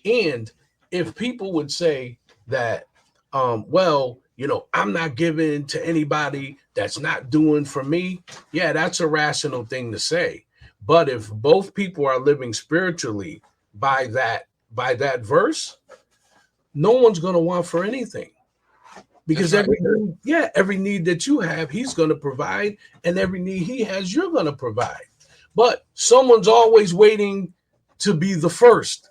S2: And if people would say that, well, you know, I'm not giving to anybody that's not doing for me, yeah, that's a rational thing to say. But if both people are living spiritually by that verse, no one's going to want for anything because
S1: That's right.
S2: every need that you have, he's going to provide, and every need he has, you're going to provide. But someone's always waiting to be the first.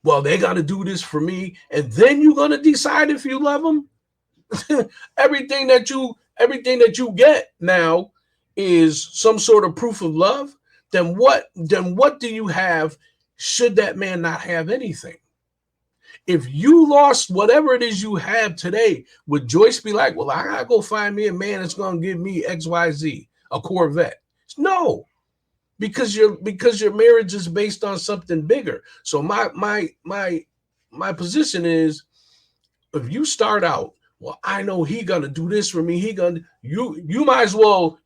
S2: Well, they got to do this for me, and then you're going to decide if you love them. everything that you get now is some sort of proof of love. Then what do you have should that man not have anything? If you lost whatever it is you have today, would Joyce be like, well, I gotta go find me a man that's gonna give me XYZ, a Corvette? No, because your marriage is based on something bigger. So my position is, if you start out, well, I know he gonna do this for me. You might as well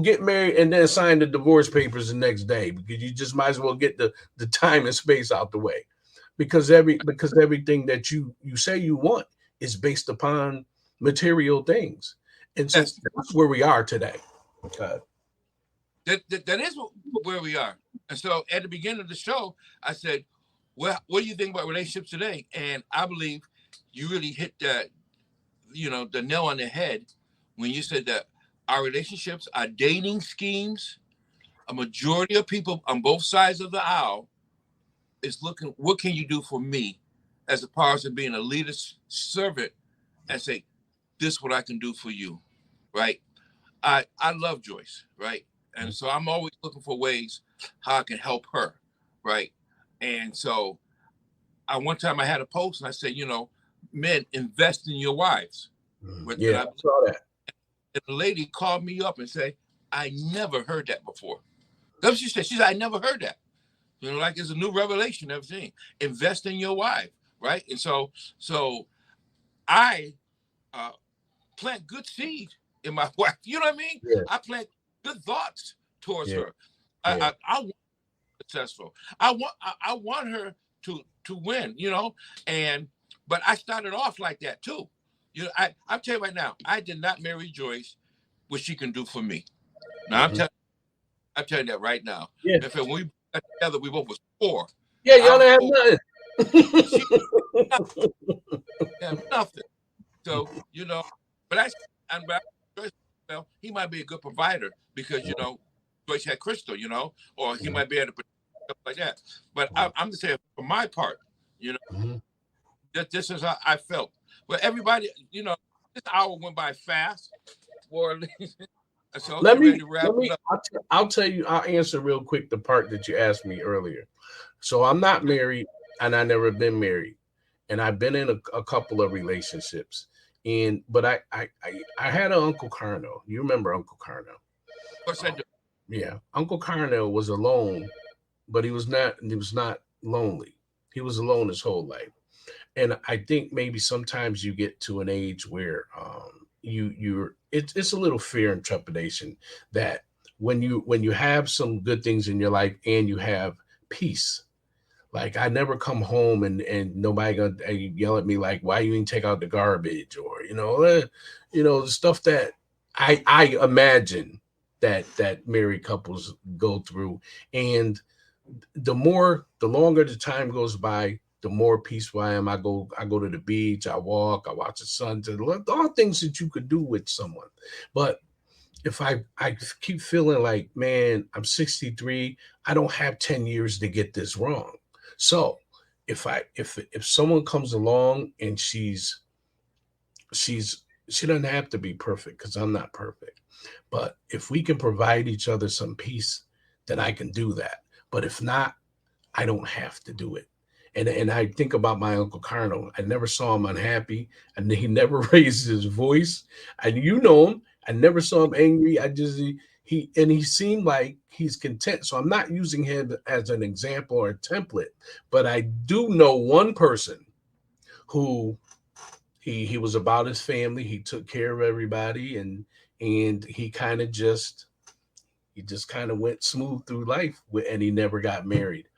S2: get married and then sign the divorce papers the next day, because you just might as well get the time and space out the way, because everything that you say you want is based upon material things, and so that's where we are today. Okay.
S1: That is where we are. And so at the beginning of the show, I said, well, what do you think about relationships today? And I believe you really hit that, the nail on the head when you said that our relationships are dating schemes. A majority of people on both sides of the aisle is looking, what can you do for me, as opposed to being a leader's servant and say, this is what I can do for you, right? I love Joyce, right? And so I'm always looking for ways how I can help her, right? And so one time I had a post and I said, men, invest in your wives.
S2: Yeah, I saw that.
S1: And the lady called me up and said, I never heard that before. That's what she said. She said, I never heard that. Like it's a new revelation I've seen. Invest in your wife, right? And so I plant good seed in my wife. You know what I mean?
S2: Yeah.
S1: I plant good thoughts towards her.
S2: Yeah.
S1: I want her successful. I want her to win, but I started off like that too. I'll tell you right now, I did not marry Joyce what she can do for me. Now I'm telling you that right now.
S2: Yeah.
S1: In fact, when we got together, we both was poor.
S2: Yeah, y'all don't have nothing.
S1: She have nothing. So, but Joyce, he might be a good provider because, Joyce had Crystal, or he might be able to put stuff like that. But I'm just saying, for my part, this is how I felt. But everybody, this hour went by fast. So
S2: I'll tell you, I'll answer real quick the part that you asked me earlier. So I'm not married and I never been married. And I've been in a couple of relationships. But I had an Uncle Carnell. You remember Uncle Carnell?
S1: Of course I do.
S2: Yeah. Uncle Carnell was alone, but he was not lonely. He was alone his whole life. And I think maybe sometimes you get to an age where it's a little fear and trepidation that when you have some good things in your life and you have peace. Like I never come home and nobody gonna yell at me like, why you didn't take out the garbage, or the stuff that I imagine that married couples go through. And the longer the time goes by, the more peaceful I am. I go to the beach, I walk, I watch the sun, all things that you could do with someone. But if I keep feeling like, man, I'm 63, I don't have 10 years to get this wrong. So if someone comes along and she doesn't have to be perfect because I'm not perfect. But if we can provide each other some peace, then I can do that. But if not, I don't have to do it. And I think about my Uncle Carnell. I never saw him unhappy, and he never raised his voice. And you know him. I never saw him angry. He seemed like he's content. So I'm not using him as an example or a template, but I do know one person who he was about his family. He took care of everybody, and he kind of just went smooth through life, and he never got married.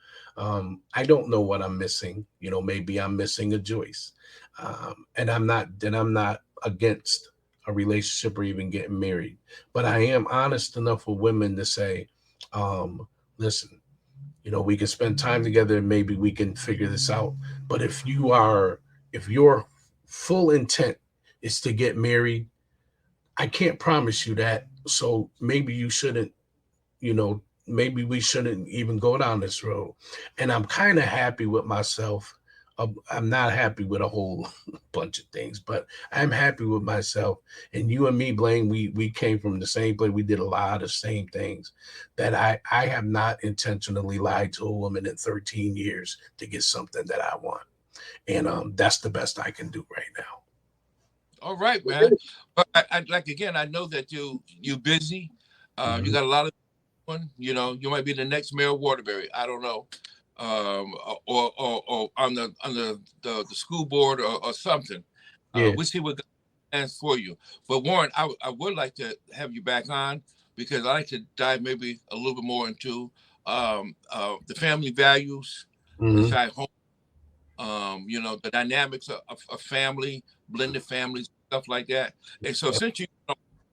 S2: I don't know what I'm missing. Maybe I'm missing a Joyce. And I'm not against a relationship or even getting married. But I am honest enough with women to say, listen, we can spend time together and maybe we can figure this out. But if your full intent is to get married, I can't promise you that. So maybe you shouldn't, maybe we shouldn't even go down this road. And I'm kind of happy with myself. I'm not happy with a whole bunch of things, but I'm happy with myself. And you and me, Blaine, we came from the same place. We did a lot of same things that I have not intentionally lied to a woman in 13 years to get something that I want. And that's the best I can do right now.
S1: All right, man. But I know that you're busy. You got a lot of you might be the next mayor of Waterbury. I don't know. Or on the school board or something.
S2: Yeah.
S1: We see what God plans for you. But Warren, I would like to have you back on because I like to dive maybe a little bit more into the family values inside home. The dynamics of family, blended families, stuff like that. And so since you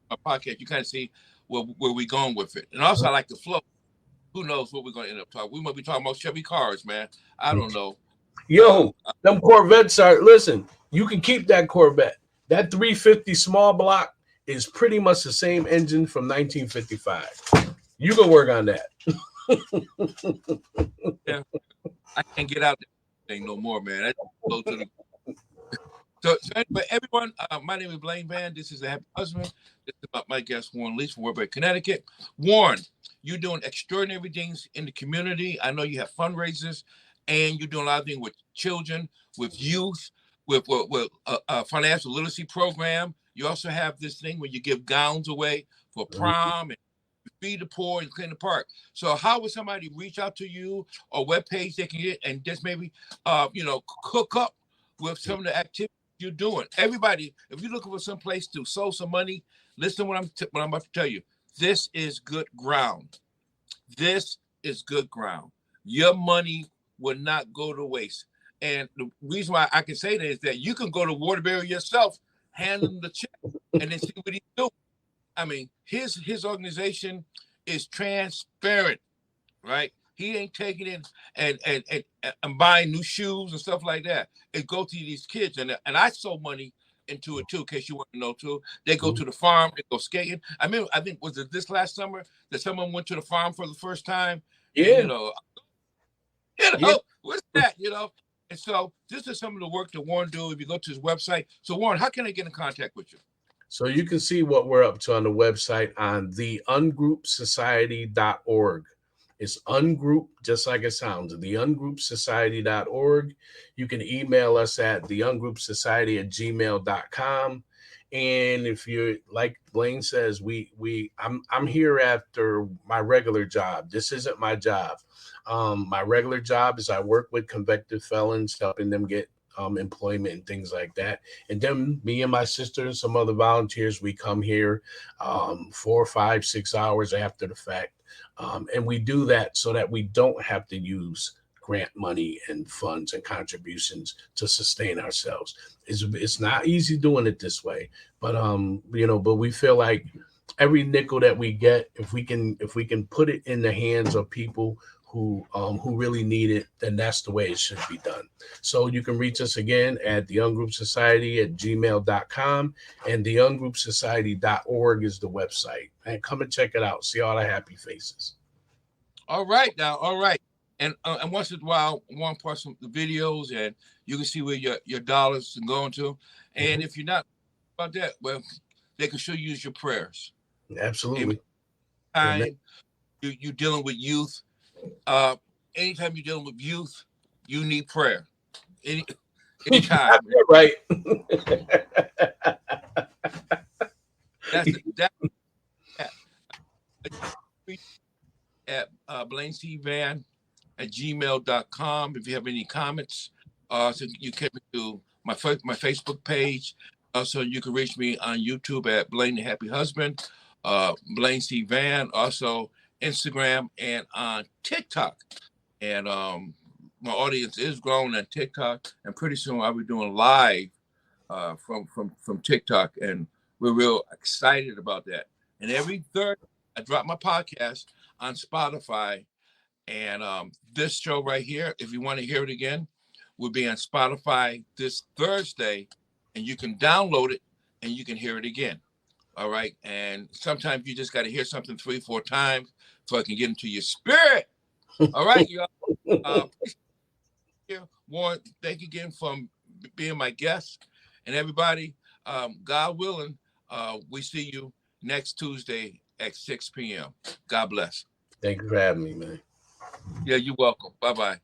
S1: a podcast, you kind of see where we're going with it. And also I like the flow. Who knows what we're going to end up talking? We might be talking about Chevy cars, man. I don't know.
S2: Yo, them Corvettes listen, you can keep that Corvette. That 350 small block is pretty much the same engine from 1955. You can work on that.
S1: Yeah. I can't get out there thing no more, man. So anyway, everyone, my name is Blaine Van. This is The Happy Husband. This is about my guest, Warren Leach from Waterbury, Connecticut. Warren, you're doing extraordinary things in the community. I know you have fundraisers, and you're doing a lot of things with children, with youth, with a financial literacy program. You also have this thing where you give gowns away for prom and feed the poor and clean the park. So how would somebody reach out to you or webpage they can get and just maybe, cook up with some of the activities you're doing? Everybody, if you're looking for some place to sow some money, listen to what I'm about to tell you. This is good ground. This is good ground. Your money will not go to waste. And the reason why I can say that is that you can go to Waterbury yourself, hand him the check, and then see what he's doing. I mean, his organization is transparent, right? He ain't taking it and buying new shoes and stuff like that. It go to these kids, and I sold money into it too, in case you want to know too. They go to the farm, they go skating. I think was it this last summer that someone went to the farm for the first time?
S2: Yeah.
S1: And,
S2: Yeah.
S1: What's that? And so this is some of the work that Warren do. If you go to his website, so Warren, how can I get in contact with you?
S2: So you can see what we're up to on the website on theungroupsociety.org. It's ungroup, just like it sounds, theungroupsociety.org. You can email us at theungroupsociety@gmail.com. And if you're, like Blaine says, I'm here after my regular job. This isn't my job. My regular job is I work with convicted felons, helping them get employment and things like that. And then me and my sister and some other volunteers, we come here 4, 5, 6 hours after the fact. And we do that so that we don't have to use grant money and funds and contributions to sustain ourselves. It's not easy doing it this way, but but we feel like every nickel that we get, if we can put it in the hands of people who really need it, then that's the way it should be done. So you can reach us again at theungroupsociety@gmail.com, and theungroupsociety.org is the website. And come and check it out. See all the happy faces.
S1: All right. And once in a while, one post some videos, and you can see where your dollars are going to. And if you're not about that, well, they can sure use your prayers.
S2: Absolutely.
S1: Anytime you're dealing with youth, anytime you're dealing with youth, you need prayer. Anytime.
S2: Right.
S1: At BlaineCVan@gmail.com. If you have any comments, so you can do my Facebook page. Also, you can reach me on YouTube at Blaine the Happy Husband, Blaine C. Van, also Instagram and on TikTok. And my audience is growing on TikTok, and pretty soon I'll be doing live from TikTok, and we're real excited about that. And every Thursday, I drop my podcast on Spotify, and this show right here, if you want to hear it again, will be on Spotify this Thursday, and you can download it and you can hear it again. All right. And sometimes you just got to hear something 3, 4 times so I can get into your spirit. All right, y'all. Warren, thank you again for being my guest. And everybody, God willing, we see you next Tuesday at 6 p.m. God bless.
S2: Thank you for having me, man.
S1: Yeah, you're welcome. Bye-bye.